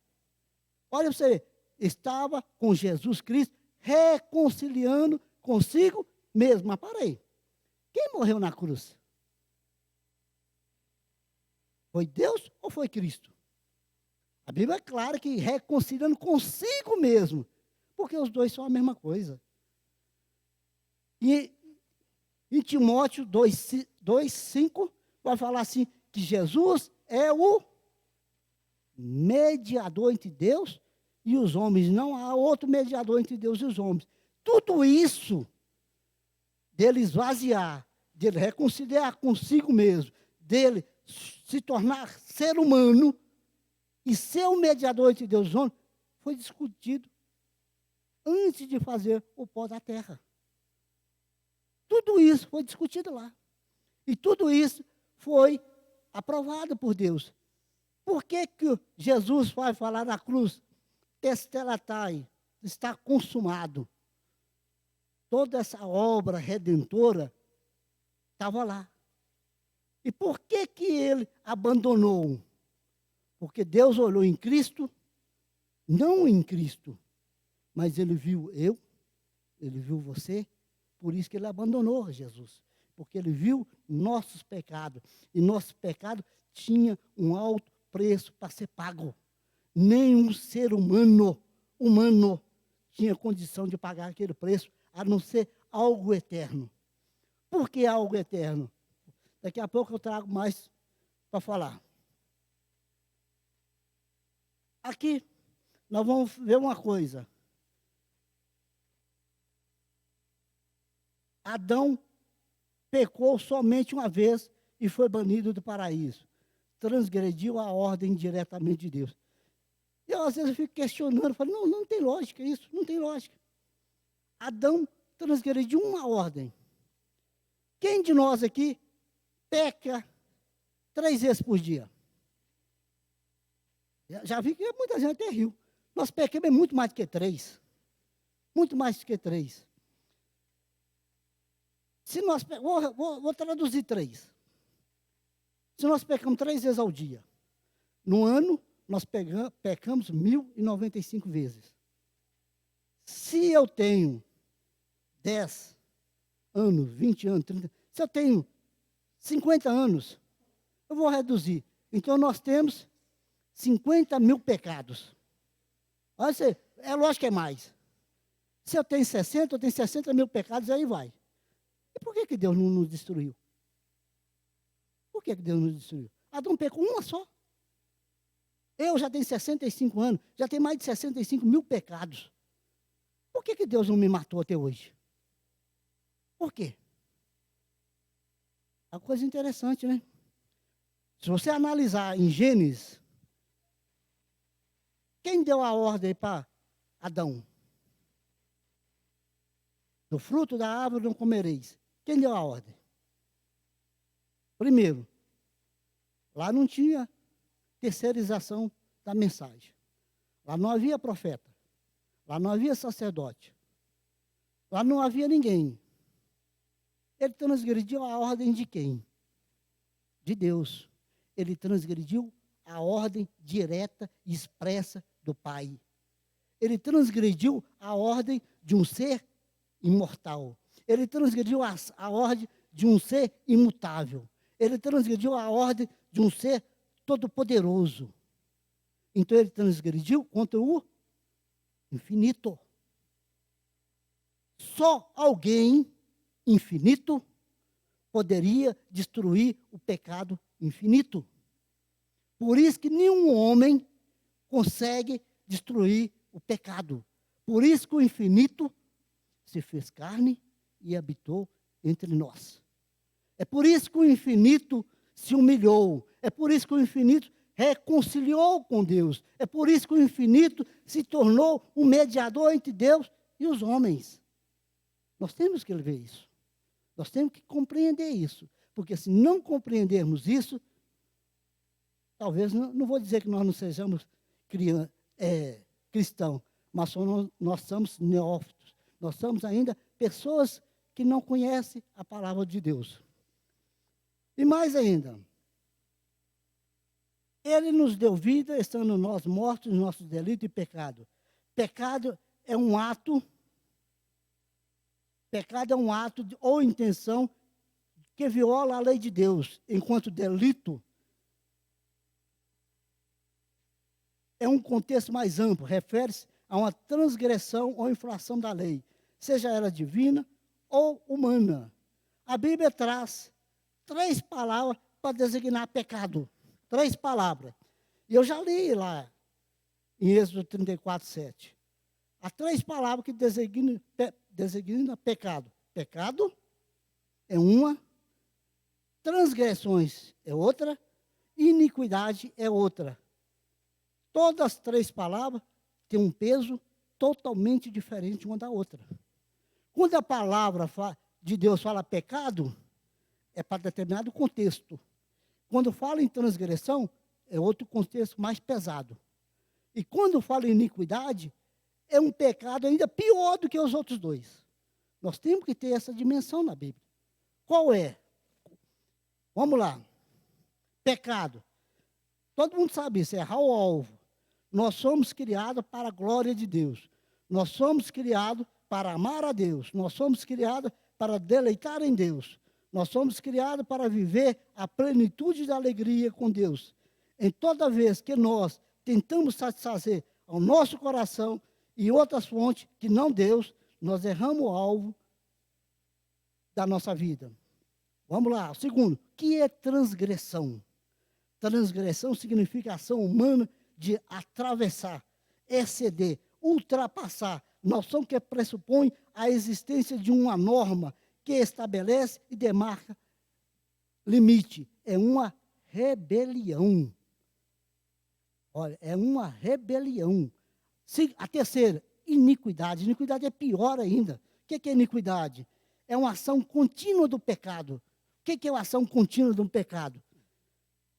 A: Olha você, estava com Jesus Cristo, reconciliando consigo mesmo. Mas para aí, quem morreu na cruz? Foi Deus ou foi Cristo? A Bíblia é clara que reconciliando consigo mesmo, porque os dois são a mesma coisa. E em Timóteo 2,5 vai falar assim, que Jesus é o mediador entre Deus e os homens. Não há outro mediador entre Deus e os homens. Tudo isso, dele esvaziar, dele reconciliar consigo mesmo, dele se tornar ser humano e ser o mediador entre Deus e os homens, foi discutido antes de fazer o pó da terra. Tudo isso foi discutido lá. E tudo isso foi aprovado por Deus. Por que Jesus vai falar na cruz, Testelestai, está consumado? Toda essa obra redentora estava lá. E por que ele abandonou? Porque Deus olhou em Cristo, não em Cristo, mas ele viu ele viu você, por isso que ele abandonou Jesus. Porque ele viu nossos pecados, e nosso pecado tinha um alto preço para ser pago. Nenhum ser humano tinha condição de pagar aquele preço, a não ser algo eterno. Por que algo eterno? Daqui a pouco eu trago mais para falar. Aqui, nós vamos ver uma coisa. Adão pecou somente uma vez e foi banido do paraíso. Transgrediu a ordem diretamente de Deus. Eu, às vezes, fico questionando, falo, não tem lógica isso, não tem lógica. Adão transgrediu uma ordem. Quem de nós aqui peca 3 vezes por dia? Já vi que muita gente até riu. Nós pecamos muito mais do que 3. Muito mais do que 3. Se nós, vou traduzir 3. Se nós pecamos 3 vezes ao dia, no ano, nós pecamos 1.095 vezes. Se eu tenho 10 anos, 20 anos, 30, se eu tenho 50 anos, eu vou reduzir. Então, nós temos 50 mil pecados. Olha, é lógico que é mais. Se eu tenho 60, eu tenho 60 mil pecados, aí vai. E por que Deus não nos destruiu? Por que Deus nos destruiu? Adão pecou uma só. Eu já tenho 65 anos, já tenho mais de 65 mil pecados. Por que Deus não me matou até hoje? Por quê? É uma coisa interessante, né? Se você analisar em Gênesis, quem deu a ordem para Adão? Do fruto da árvore não comereis. Quem deu a ordem? Primeiro, lá não tinha terceirização da mensagem. Lá não havia profeta. Lá não havia sacerdote. Lá não havia ninguém. Ele transgrediu a ordem de quem? De Deus. Ele transgrediu a ordem direta e expressa do Pai. Ele transgrediu a ordem de um ser imortal. Ele transgrediu a ordem de um ser imutável. Ele transgrediu a ordem de um ser todo-poderoso. Então ele transgrediu contra o infinito. Só alguém infinito poderia destruir o pecado infinito. Por isso que nenhum homem consegue destruir o pecado. Por isso que o infinito se fez carne e habitou entre nós. É por isso que o infinito se humilhou. É por isso que o infinito reconciliou com Deus. É por isso que o infinito se tornou um mediador entre Deus e os homens. Nós temos que ver isso. Nós temos que compreender isso. Porque se não compreendermos isso, talvez, não vou dizer que nós não sejamos cristãos, mas nós somos neófitos. Nós somos ainda pessoas que não conhecem a palavra de Deus. E mais ainda, Ele nos deu vida, estando nós mortos nos nossos delitos e pecado. Pecado é um ato ou intenção que viola a lei de Deus, enquanto delito é um contexto mais amplo, refere-se a uma transgressão ou infração da lei, seja ela divina ou humana. A Bíblia traz 3 palavras para designar pecado. 3 palavras. E eu já li lá, em Êxodo 34, 7. Há 3 palavras que designam pecado. Pecado é uma, transgressões é outra, iniquidade é outra. Todas as três palavras têm um peso totalmente diferente uma da outra. Quando a palavra de Deus fala pecado, é para determinado contexto. Quando fala em transgressão, é outro contexto mais pesado. E quando fala em iniquidade, é um pecado ainda pior do que os outros dois. Nós temos que ter essa dimensão na Bíblia. Qual é? Vamos lá. Pecado. Todo mundo sabe isso, é errar o alvo. Nós somos criados para a glória de Deus. Nós somos criados para amar a Deus. Nós somos criados para deleitar em Deus. Nós somos criados para viver a plenitude da alegria com Deus. Em toda vez que nós tentamos satisfazer ao nosso coração e outras fontes que não Deus, nós erramos o alvo da nossa vida. Vamos lá. O segundo, que é transgressão? Transgressão significa ação humana de atravessar, exceder, ultrapassar. Noção que pressupõe a existência de uma norma que estabelece e demarca limite. É uma rebelião. Olha, é uma rebelião. A terceira, iniquidade. Iniquidade é pior ainda. O que é iniquidade? É uma ação contínua do pecado. O que é uma ação contínua do pecado?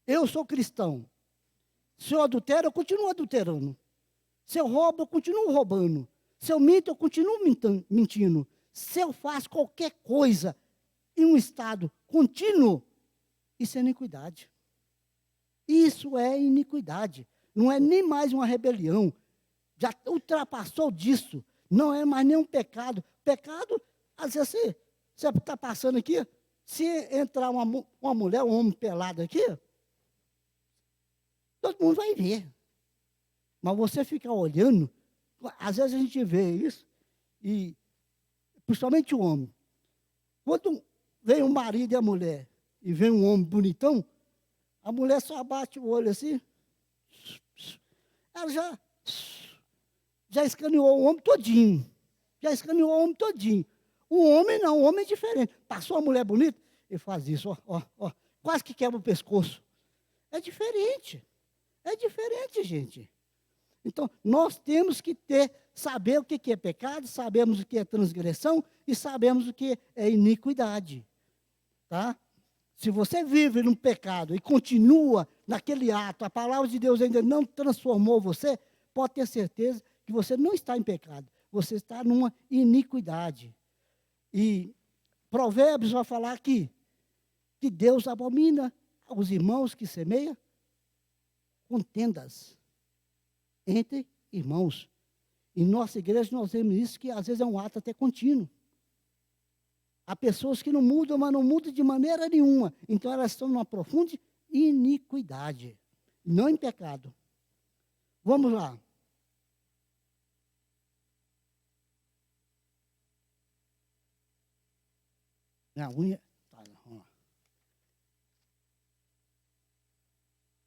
A: Eu sou cristão. Se eu adultero, eu continuo adulterando. Se eu roubo, eu continuo roubando. Se eu minto, eu continuo mentindo. Se eu faço qualquer coisa em um estado contínuo, isso é iniquidade. Isso é iniquidade. Não é nem mais uma rebelião. Já ultrapassou disso. Não é mais nenhum pecado. Pecado, às vezes, você está passando aqui, se entrar uma mulher, um homem pelado aqui, todo mundo vai ver. Mas você ficar olhando, às vezes a gente vê isso, e principalmente o homem. Quando vem o marido e a mulher, e vem um homem bonitão, a mulher só bate o olho assim, ela já escaneou o homem todinho. Já escaneou o homem todinho. O homem não, o homem é diferente. Passou a mulher bonita, ele faz isso, ó, quase que quebra o pescoço. É diferente. É diferente, gente. Então, nós temos que saber o que é pecado, sabemos o que é transgressão e sabemos o que é iniquidade. Tá? Se você vive num pecado e continua naquele ato, a palavra de Deus ainda não transformou você, pode ter certeza que você não está em pecado. Você está numa iniquidade. E Provérbios vai falar aqui que Deus abomina os irmãos que semeiam contendas entre irmãos. Em nossa igreja nós vemos isso, que às vezes é um ato até contínuo. Há pessoas que não mudam, mas não mudam de maneira nenhuma. Então elas estão numa profunda iniquidade, não em pecado. Vamos lá. Minha unha. Tá, vamos lá.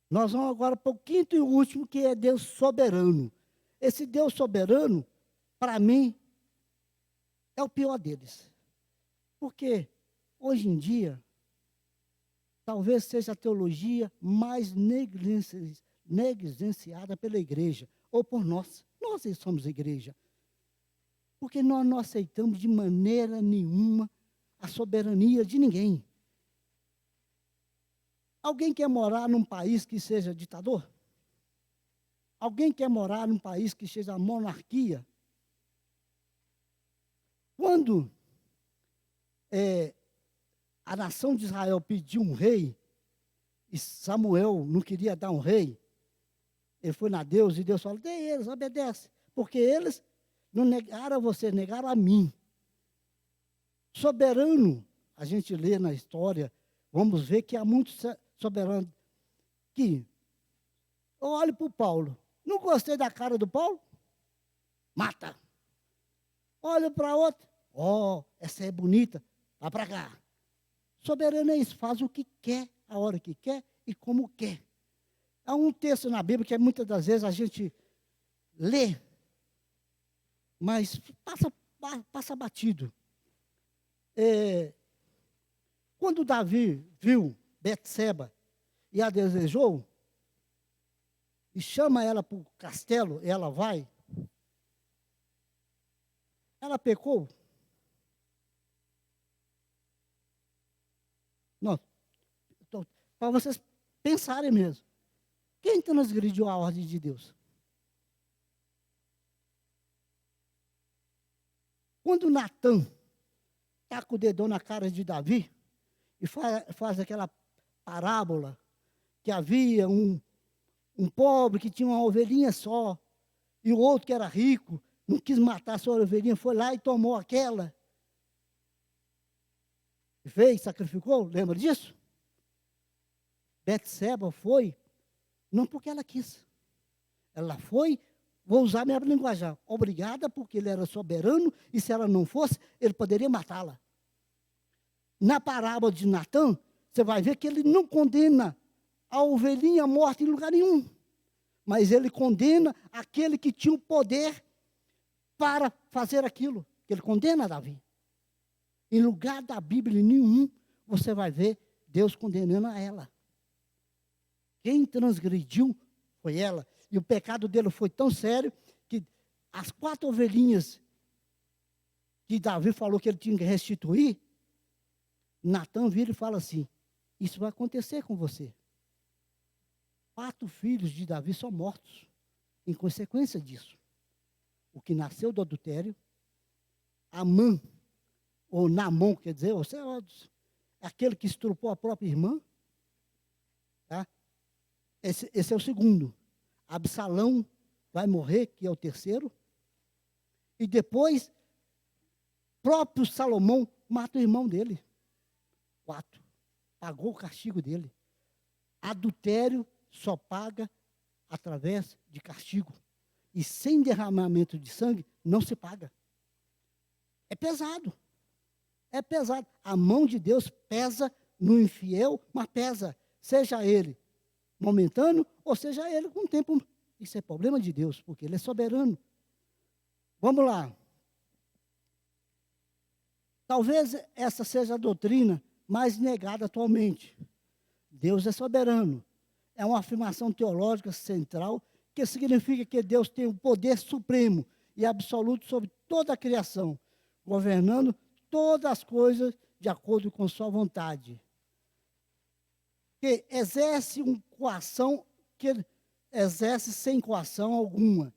A: Nós vamos agora para o quinto e último, que é Deus soberano. Esse Deus soberano, para mim, é o pior deles. Porque, hoje em dia, talvez seja a teologia mais negligenciada pela igreja, ou por nós. Nós somos igreja. Porque nós não aceitamos de maneira nenhuma a soberania de ninguém. Alguém quer morar num país que seja ditador? Alguém quer morar num país que seja monarquia? Quando a nação de Israel pediu um rei, e Samuel não queria dar um rei, ele foi na Deus, e Deus falou, dê eles, obedece, porque eles não negaram a você, negaram a mim. Soberano, a gente lê na história, vamos ver que há muitos soberanos que, eu olho para o Paulo, não gostei da cara do Paulo? Mata. Olha para outra, essa é bonita, vai para cá. Soberano é isso, faz o que quer, a hora que quer e como quer. Há um texto na Bíblia que muitas das vezes a gente lê, mas passa batido. Quando Davi viu Betseba, e a desejou, e chama ela para o castelo, ela vai, ela pecou? Não, para vocês pensarem mesmo. Quem transgrediu a ordem de Deus? Quando Natan taca o dedão na cara de Davi e faz aquela parábola que havia um pobre que tinha uma ovelhinha só e o outro que era rico, não quis matar a sua ovelhinha, foi lá e tomou aquela. Veio, sacrificou, lembra disso? Betseba foi, não porque ela quis. Ela foi, vou usar minha linguagem, obrigada, porque ele era soberano, e se ela não fosse, ele poderia matá-la. Na parábola de Natã, você vai ver que ele não condena a ovelhinha morta em lugar nenhum. Mas ele condena aquele que tinha o poder para fazer aquilo. Ele condena Davi. Em lugar da Bíblia nenhum, você vai ver Deus condenando a ela. Quem transgrediu foi ela. E o pecado dele foi tão sério que as 4 ovelhinhas que Davi falou que ele tinha que restituir, Natã vira e fala assim, isso vai acontecer com você. 4 filhos de Davi são mortos em consequência disso. O que nasceu do adultério, Amã, ou Namon, quer dizer, aquele que estrupou a própria irmã. Tá? Esse é o segundo. Absalão vai morrer, que é o terceiro. E depois, próprio Salomão mata o irmão dele. 4. Pagou o castigo dele. Adultério só paga através de castigo. E sem derramamento de sangue, não se paga. É pesado. É pesado. A mão de Deus pesa no infiel, mas pesa. Seja ele momentâneo, ou seja ele com o tempo. Isso é problema de Deus, porque ele é soberano. Vamos lá. Talvez essa seja a doutrina mais negada atualmente. Deus é soberano. É uma afirmação teológica central, que significa que Deus tem o poder supremo e absoluto sobre toda a criação, governando todas as coisas de acordo com sua vontade. Que exerce uma coação, que exerce sem coação alguma,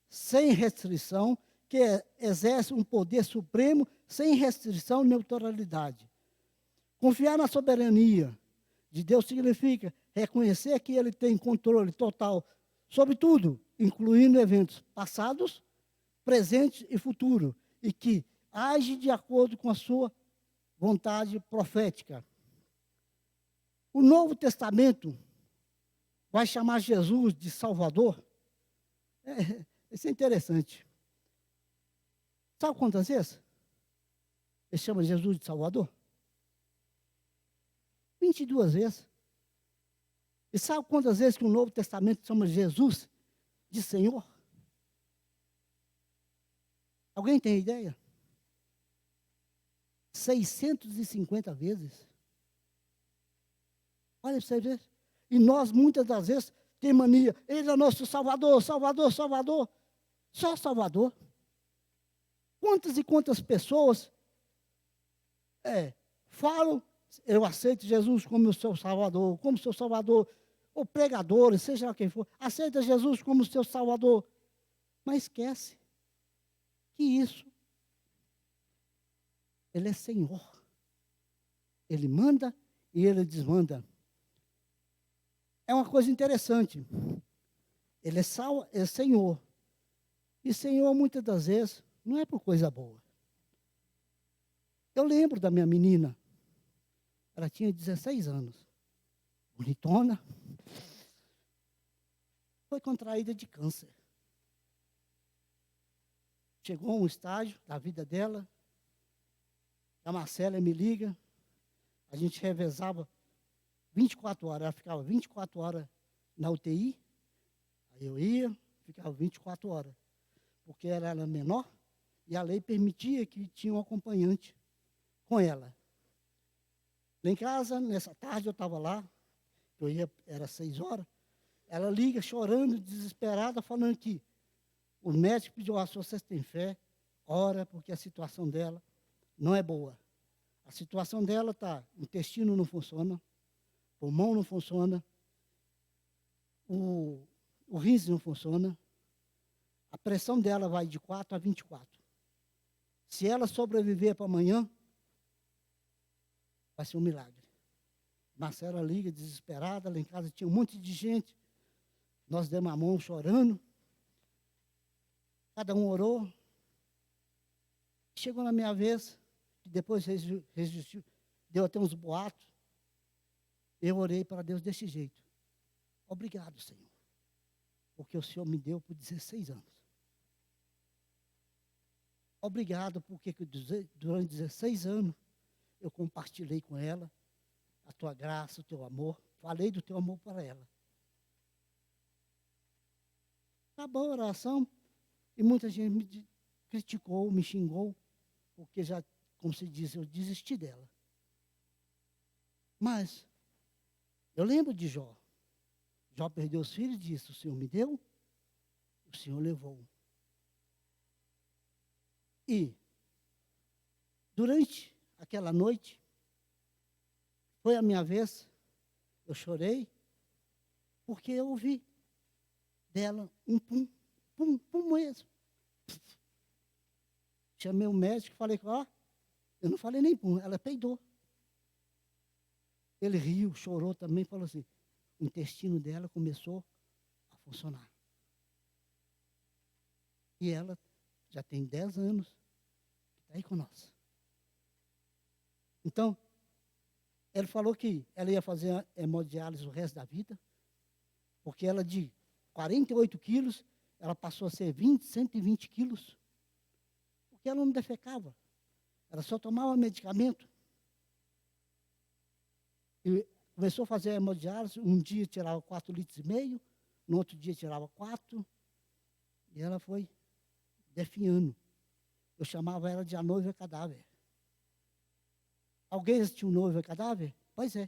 A: sem restrição, que exerce um poder supremo, sem restrição e neutralidade. Confiar na soberania de Deus significa reconhecer que Ele tem controle total sobre tudo, incluindo eventos passados, presentes e futuros, e que age de acordo com a sua vontade profética. O Novo Testamento vai chamar Jesus de Salvador. Isso é interessante. Sabe quantas vezes ele chama Jesus de Salvador? 22 vezes. E sabe quantas vezes que o Novo Testamento chama Jesus de Senhor? Alguém tem ideia? 650 vezes. Olha para você ver. E nós, muitas das vezes, temos mania. Ele é nosso Salvador, Salvador, Salvador. Só Salvador. Quantas e quantas pessoas falam, eu aceito Jesus como o seu Salvador, ou pregadores, seja lá quem for, aceita Jesus como seu Salvador, mas esquece que isso, Ele é Senhor. Ele manda e Ele desmanda. É uma coisa interessante. Ele é Senhor. E Senhor, muitas das vezes, não é por coisa boa. Eu lembro da minha menina, ela tinha 16 anos, bonitona, foi contraída de câncer. Chegou a um estágio da vida dela, a Marcela me liga, a gente revezava 24 horas, ela ficava 24 horas na UTI, aí eu ia, ficava 24 horas, porque ela era menor, e a lei permitia que tinha um acompanhante com ela. Lá em casa, nessa tarde eu estava lá, era 6 horas, ela liga chorando, desesperada, falando que o médico pediu, se você tem fé, ora, porque a situação dela não é boa. A situação dela está, o intestino não funciona, o pulmão não funciona, o rins não funciona, a pressão dela vai de 4 a 24. Se ela sobreviver para amanhã, vai ser um milagre. Marcela liga, desesperada, lá em casa tinha um monte de gente, nós demos a mão chorando, cada um orou. Chegou na minha vez, depois resistiu, deu até uns boatos, eu orei para Deus desse jeito. Obrigado, Senhor, porque o Senhor me deu por 16 anos. Obrigado, porque durante 16 anos eu compartilhei com ela a tua graça, o teu amor. Falei do teu amor para ela. Acabou a oração e muita gente me criticou, me xingou, porque já, como se diz, eu desisti dela. Mas eu lembro de Jó. Jó perdeu os filhos e disse, o Senhor me deu, o Senhor levou. E, durante aquela noite, foi a minha vez, eu chorei, porque eu ouvi dela um pum, pum, pum mesmo. Chamei o médico e falei, eu não falei nem pum, ela peidou. Ele riu, chorou também, falou assim, o intestino dela começou a funcionar. E ela já tem 10 anos que está aí com nós. Então, ele falou que ela ia fazer hemodiálise o resto da vida, porque ela de 48 quilos, ela passou a ser 120 quilos, porque ela não defecava, ela só tomava medicamento. E começou a fazer a hemodiálise, um dia tirava 4,5 litros, no outro dia tirava 4, e ela foi definhando. Eu chamava ela de a noiva cadáver. Alguém assistiu Noiva Cadáver? Pois é.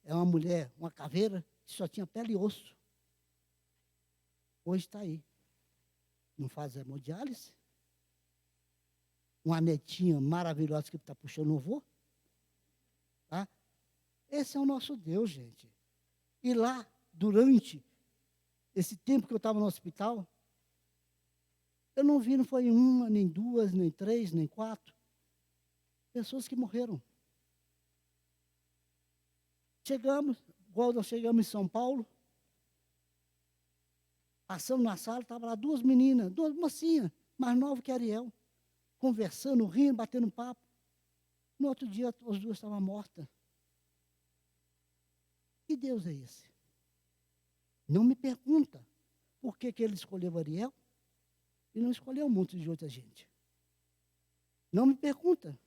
A: É uma mulher, uma caveira, que só tinha pele e osso. Hoje está aí. Não faz hemodiálise. Uma netinha maravilhosa que está puxando o vô. Tá? Esse é o nosso Deus, gente. E lá, durante esse tempo que eu estava no hospital, eu não vi, não foi uma, nem duas, nem três, nem 4 pessoas que morreram. Chegamos, igual nós chegamos em São Paulo, passando na sala, estavam lá 2 meninas, 2 mocinhas, mais novas que Ariel, conversando, rindo, batendo papo. No outro dia, as 2 estavam mortas. Que Deus é esse? Não me pergunta por que ele escolheu Ariel e não escolheu um monte de outra gente. Não me pergunta.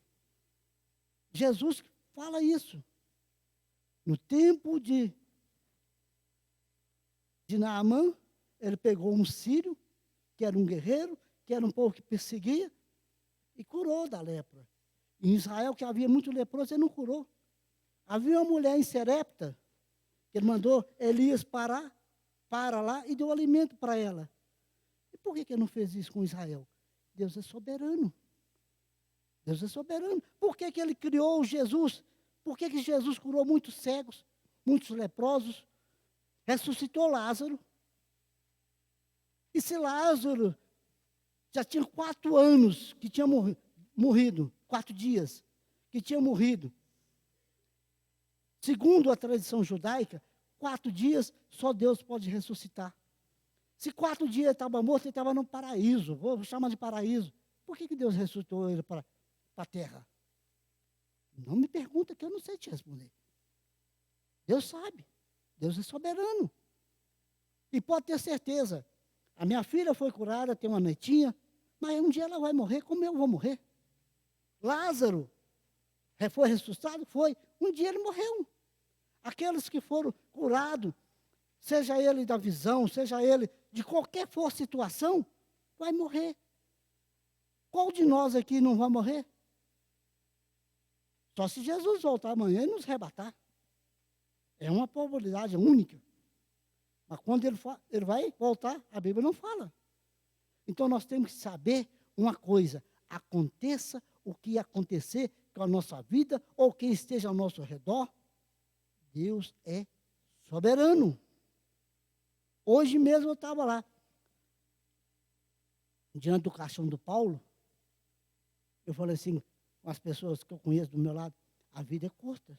A: Jesus fala isso. No tempo de Naamã, ele pegou um sírio, que era um guerreiro, que era um povo que perseguia, e curou da lepra. Em Israel, que havia muito leproso, ele não curou. Havia uma mulher em Serepta, que ele mandou Elias para lá e deu alimento para ela. E por que ele não fez isso com Israel? Deus é soberano. Deus é soberano. Por que ele criou Jesus? Por que Jesus curou muitos cegos, muitos leprosos, ressuscitou Lázaro? E se Lázaro já tinha 4 anos que tinha morrido, 4 dias que tinha morrido. Segundo a tradição judaica, 4 dias só Deus pode ressuscitar. Se 4 dias ele estava morto, ele estava no paraíso, vou chamar de paraíso. Por que Deus ressuscitou ele para a terra? Não me pergunta que eu não sei te responder. Deus sabe. Deus é soberano. E pode ter certeza, a minha filha foi curada, tem uma netinha, mas um dia ela vai morrer como eu vou morrer. Lázaro foi ressuscitado? Foi. Um dia ele morreu. Aqueles que foram curados, seja ele da visão, seja ele de qualquer for situação, vai morrer. Qual de nós aqui não vai morrer? Só se Jesus voltar amanhã e nos arrebatar. É uma probabilidade única. Mas quando ele vai voltar, a Bíblia não fala. Então nós temos que saber uma coisa: aconteça o que acontecer com a nossa vida ou quem esteja ao nosso redor, Deus é soberano. Hoje mesmo eu estava lá, diante do caixão do Paulo, eu falei assim, com as pessoas que eu conheço do meu lado, a vida é curta.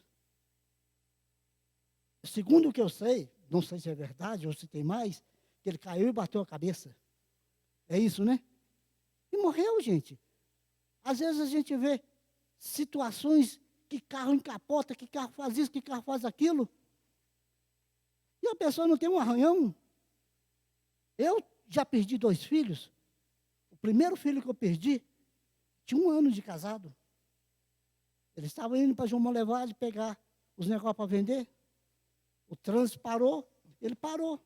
A: Segundo o que eu sei, não sei se é verdade ou se tem mais, que ele caiu e bateu a cabeça. É isso, né? E morreu, gente. Às vezes a gente vê situações que carro encapota, que carro faz isso, que carro faz aquilo. E a pessoa não tem um arranhão. Eu já perdi 2 filhos. O primeiro filho que eu perdi tinha 1 ano de casado. Ele estava indo para João Molevade pegar os negócios para vender. O trânsito parou, ele parou.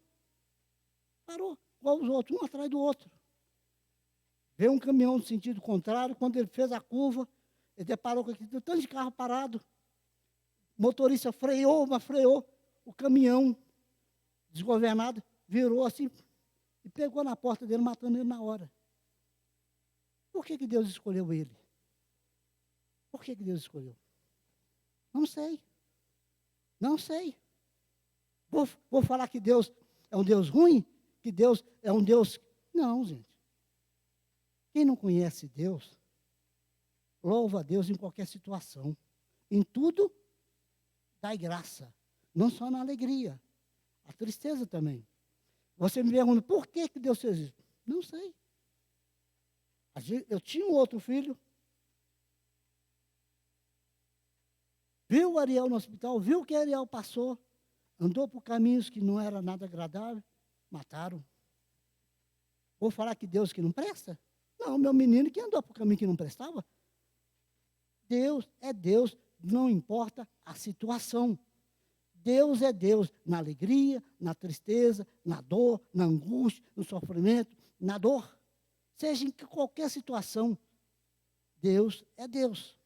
A: Parou, igual os outros, um atrás do outro. Veio um caminhão no sentido contrário, quando ele fez a curva, ele deparou com aquele tanto de carro parado. O motorista freou, mas freou. O caminhão, desgovernado, virou assim e pegou na porta dele, matando ele na hora. Por que Deus escolheu ele? Por que Deus escolheu? Não sei. Não sei. Vou falar que Deus é um Deus ruim? Que Deus é um Deus... Não, gente. Quem não conhece Deus, louva a Deus em qualquer situação. Em tudo, dai graça. Não só na alegria. A tristeza também. Você me pergunta, por que Deus fez isso? Não sei. Eu tinha um outro filho, viu o Ariel no hospital, viu que Ariel passou, andou por caminhos que não era nada agradável, mataram. Vou falar que Deus que não presta? Não, meu menino que andou por caminho que não prestava. Deus é Deus, não importa a situação. Deus é Deus na alegria, na tristeza, na dor, na angústia, no sofrimento, na dor. Seja em qualquer situação, Deus é Deus.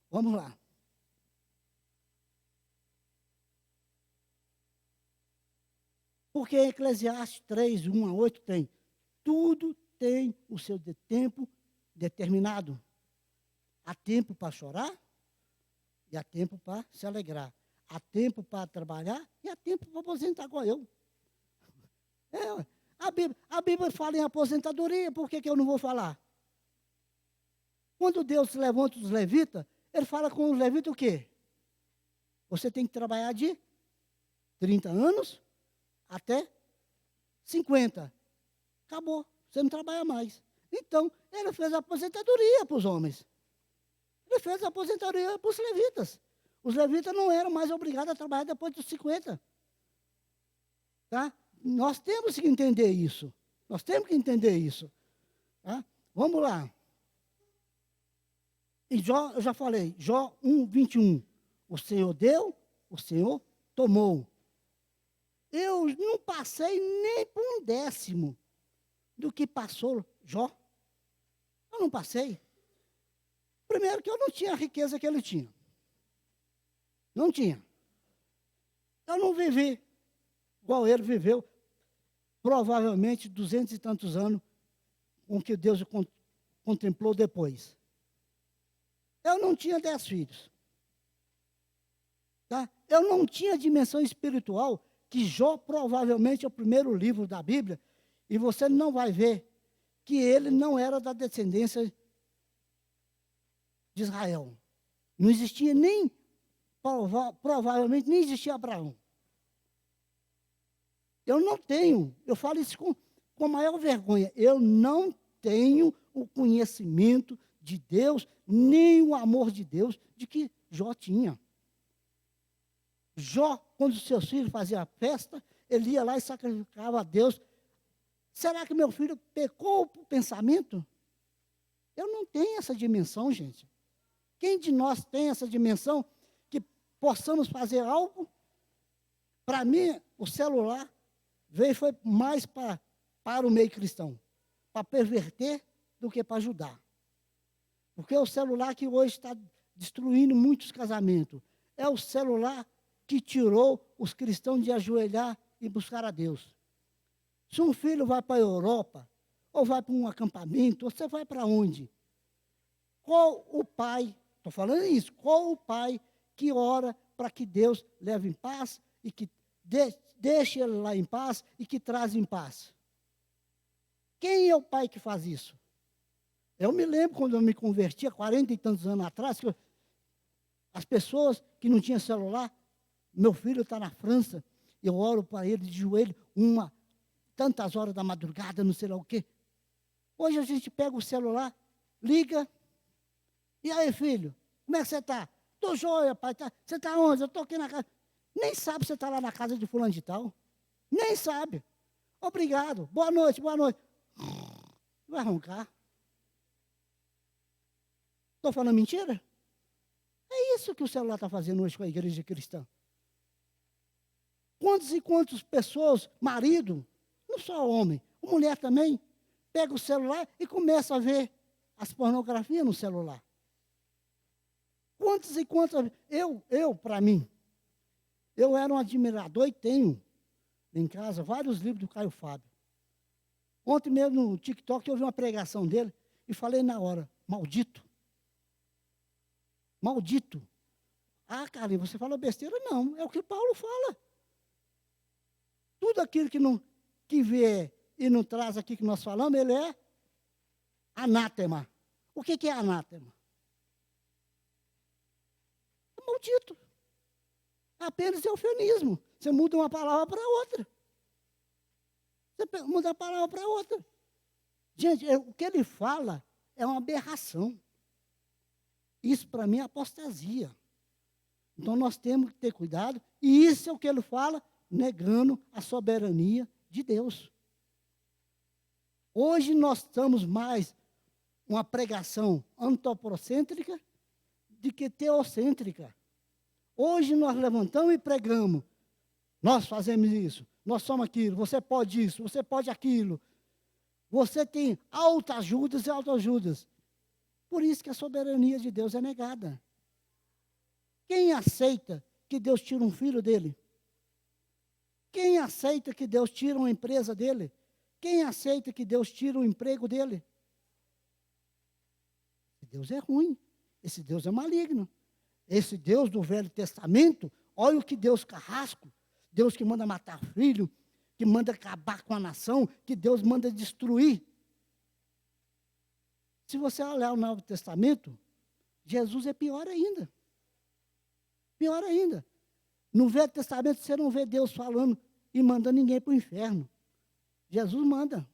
A: Vamos lá. Porque em Eclesiastes 3, 1-8 tem, tudo tem o seu tempo determinado. Há tempo para chorar e há tempo para se alegrar. Há tempo para trabalhar e há tempo para aposentar, igual eu. A Bíblia fala em aposentadoria, por que eu não vou falar? Quando Deus se levanta os levitas, ele fala com os levitas o quê? Você tem que trabalhar de 30 anos até 50. Acabou, você não trabalha mais. Então, ele fez a aposentadoria para os homens. Ele fez a aposentadoria para os levitas. Os levitas não eram mais obrigados a trabalhar depois dos 50. Tá? Nós temos que entender isso. Nós temos que entender isso. Tá? Vamos lá. Em Jó, eu já falei, Jó 1:21. O Senhor deu, o Senhor tomou. Eu não passei nem por 1/10 do que passou Jó. Eu não passei. Primeiro que eu não tinha a riqueza que ele tinha. Não tinha. Eu não vivi igual ele viveu, provavelmente 200 e tantos anos, com que Deus contemplou depois. Eu não tinha 10 filhos. Tá? Eu não tinha a dimensão espiritual que Jó provavelmente é o primeiro livro da Bíblia, e você não vai ver que ele não era da descendência de Israel. Não existia nem, provavelmente nem existia Abraão. Eu não tenho, eu falo isso com a maior vergonha, eu não tenho o conhecimento de Deus, nem o amor de Deus de que Jó tinha. Jó, quando os seus filhos faziam a festa, ele ia lá e sacrificava a Deus. Será que meu filho pecou por pensamento? Eu não tenho essa dimensão, gente. Quem de nós tem essa dimensão que possamos fazer algo? Para mim, o celular foi mais para o meio cristão, para perverter do que para ajudar. Porque é o celular que hoje está destruindo muitos casamentos. É o celular que tirou os cristãos de ajoelhar e buscar a Deus. Se um filho vai para a Europa, ou vai para um acampamento, ou você vai para onde? Qual o pai, estou falando isso, qual o pai que ora para que Deus leve em paz e que deixe ele lá em paz e que traz em paz? Quem é o pai que faz isso? Eu me lembro quando eu me converti, há 40 e tantos anos atrás, que as pessoas que não tinham celular, meu filho está na França, eu oro para ele de joelho, tantas horas da madrugada, não sei lá o quê. Hoje a gente pega o celular, liga, e aí, filho, como é que você está? Estou joia, pai. Você está onde? Eu estou aqui na casa. Nem sabe se você está lá na casa de fulano de tal. Nem sabe. Obrigado. Boa noite, boa noite. Vai roncar. Estou falando mentira? É isso que o celular está fazendo hoje com a igreja cristã. Quantas e quantas pessoas, marido, não só homem, mulher também, pega o celular e começa a ver as pornografias no celular. Quantas e quantas... para mim, eu era um admirador e tenho em casa vários livros do Caio Fábio. Ontem mesmo no TikTok eu vi uma pregação dele e falei na hora, maldito. Maldito. Ah, Carlinhos, você fala besteira? Não, é o que Paulo fala. Tudo aquilo que vê e não traz aqui que nós falamos, ele é anátema. O que é anátema? É maldito. Apenas eufemismo. Você muda uma palavra para outra. Você muda a palavra para outra. Gente, o que ele fala é uma aberração. Isso para mim é apostasia. Então nós temos que ter cuidado. E isso é o que ele fala, negando a soberania de Deus. Hoje nós estamos mais uma pregação antropocêntrica do que teocêntrica. Hoje nós levantamos e pregamos. Nós fazemos isso, nós somos aquilo, você pode isso, você pode aquilo. Você tem autoajudas e autoajudas. Por isso que a soberania de Deus é negada. Quem aceita que Deus tira um filho dele? Quem aceita que Deus tira uma empresa dele? Quem aceita que Deus tira o emprego dele? Esse Deus é ruim. Esse Deus é maligno. Esse Deus do Velho Testamento, olha o que Deus carrasco. Deus que manda matar filho, que manda acabar com a nação, que Deus manda destruir. Se você olhar o Novo Testamento, Jesus é pior ainda. Pior ainda. No Velho Testamento você não vê Deus falando e mandando ninguém para o inferno. Jesus manda.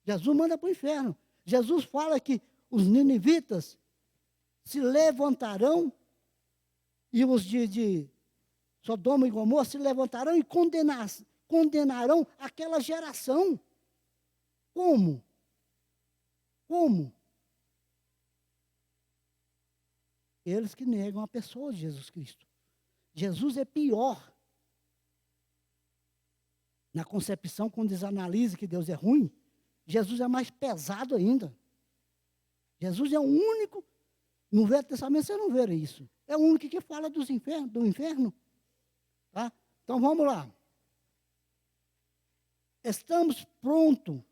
A: Jesus manda para o inferno. Jesus fala que os ninivitas se levantarão e os de Sodoma e Gomorra se levantarão e condenarão aquela geração. Como? Como? Eles que negam a pessoa de Jesus Cristo. Jesus é pior. Na concepção, quando eles analisam que Deus é ruim, Jesus é mais pesado ainda. Jesus é o único, no Velho Testamento você não vê isso. É o único que fala do inferno. Tá? Então vamos lá. Estamos prontos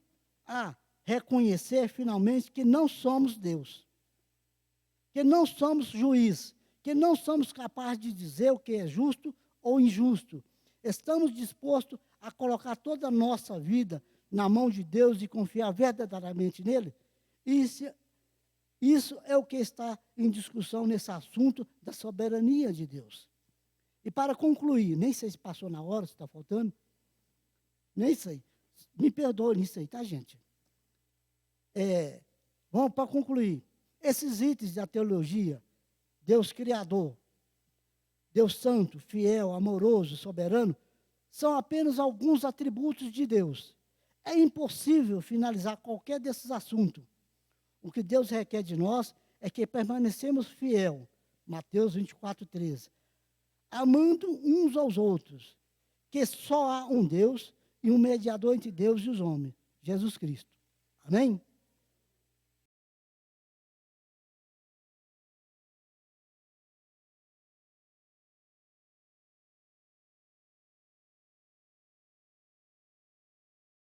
A: a reconhecer finalmente que não somos Deus. Que não somos juiz. Que não somos capazes de dizer o que é justo ou injusto. Estamos dispostos a colocar toda a nossa vida na mão de Deus e confiar verdadeiramente nele? Isso é o que está em discussão nesse assunto da soberania de Deus. E para concluir, nem sei se passou na hora, se está faltando, nem sei. Me perdoe nisso aí, tá, gente? Vamos para concluir. Esses itens da teologia, Deus Criador, Deus Santo, fiel, amoroso, soberano, são apenas alguns atributos de Deus. É impossível finalizar qualquer desses assuntos. O que Deus requer de nós é que permanecemos fiel. Mateus 24, 13. Amando uns aos outros, que só há um Deus e um mediador entre Deus e os homens, Jesus Cristo. Amém?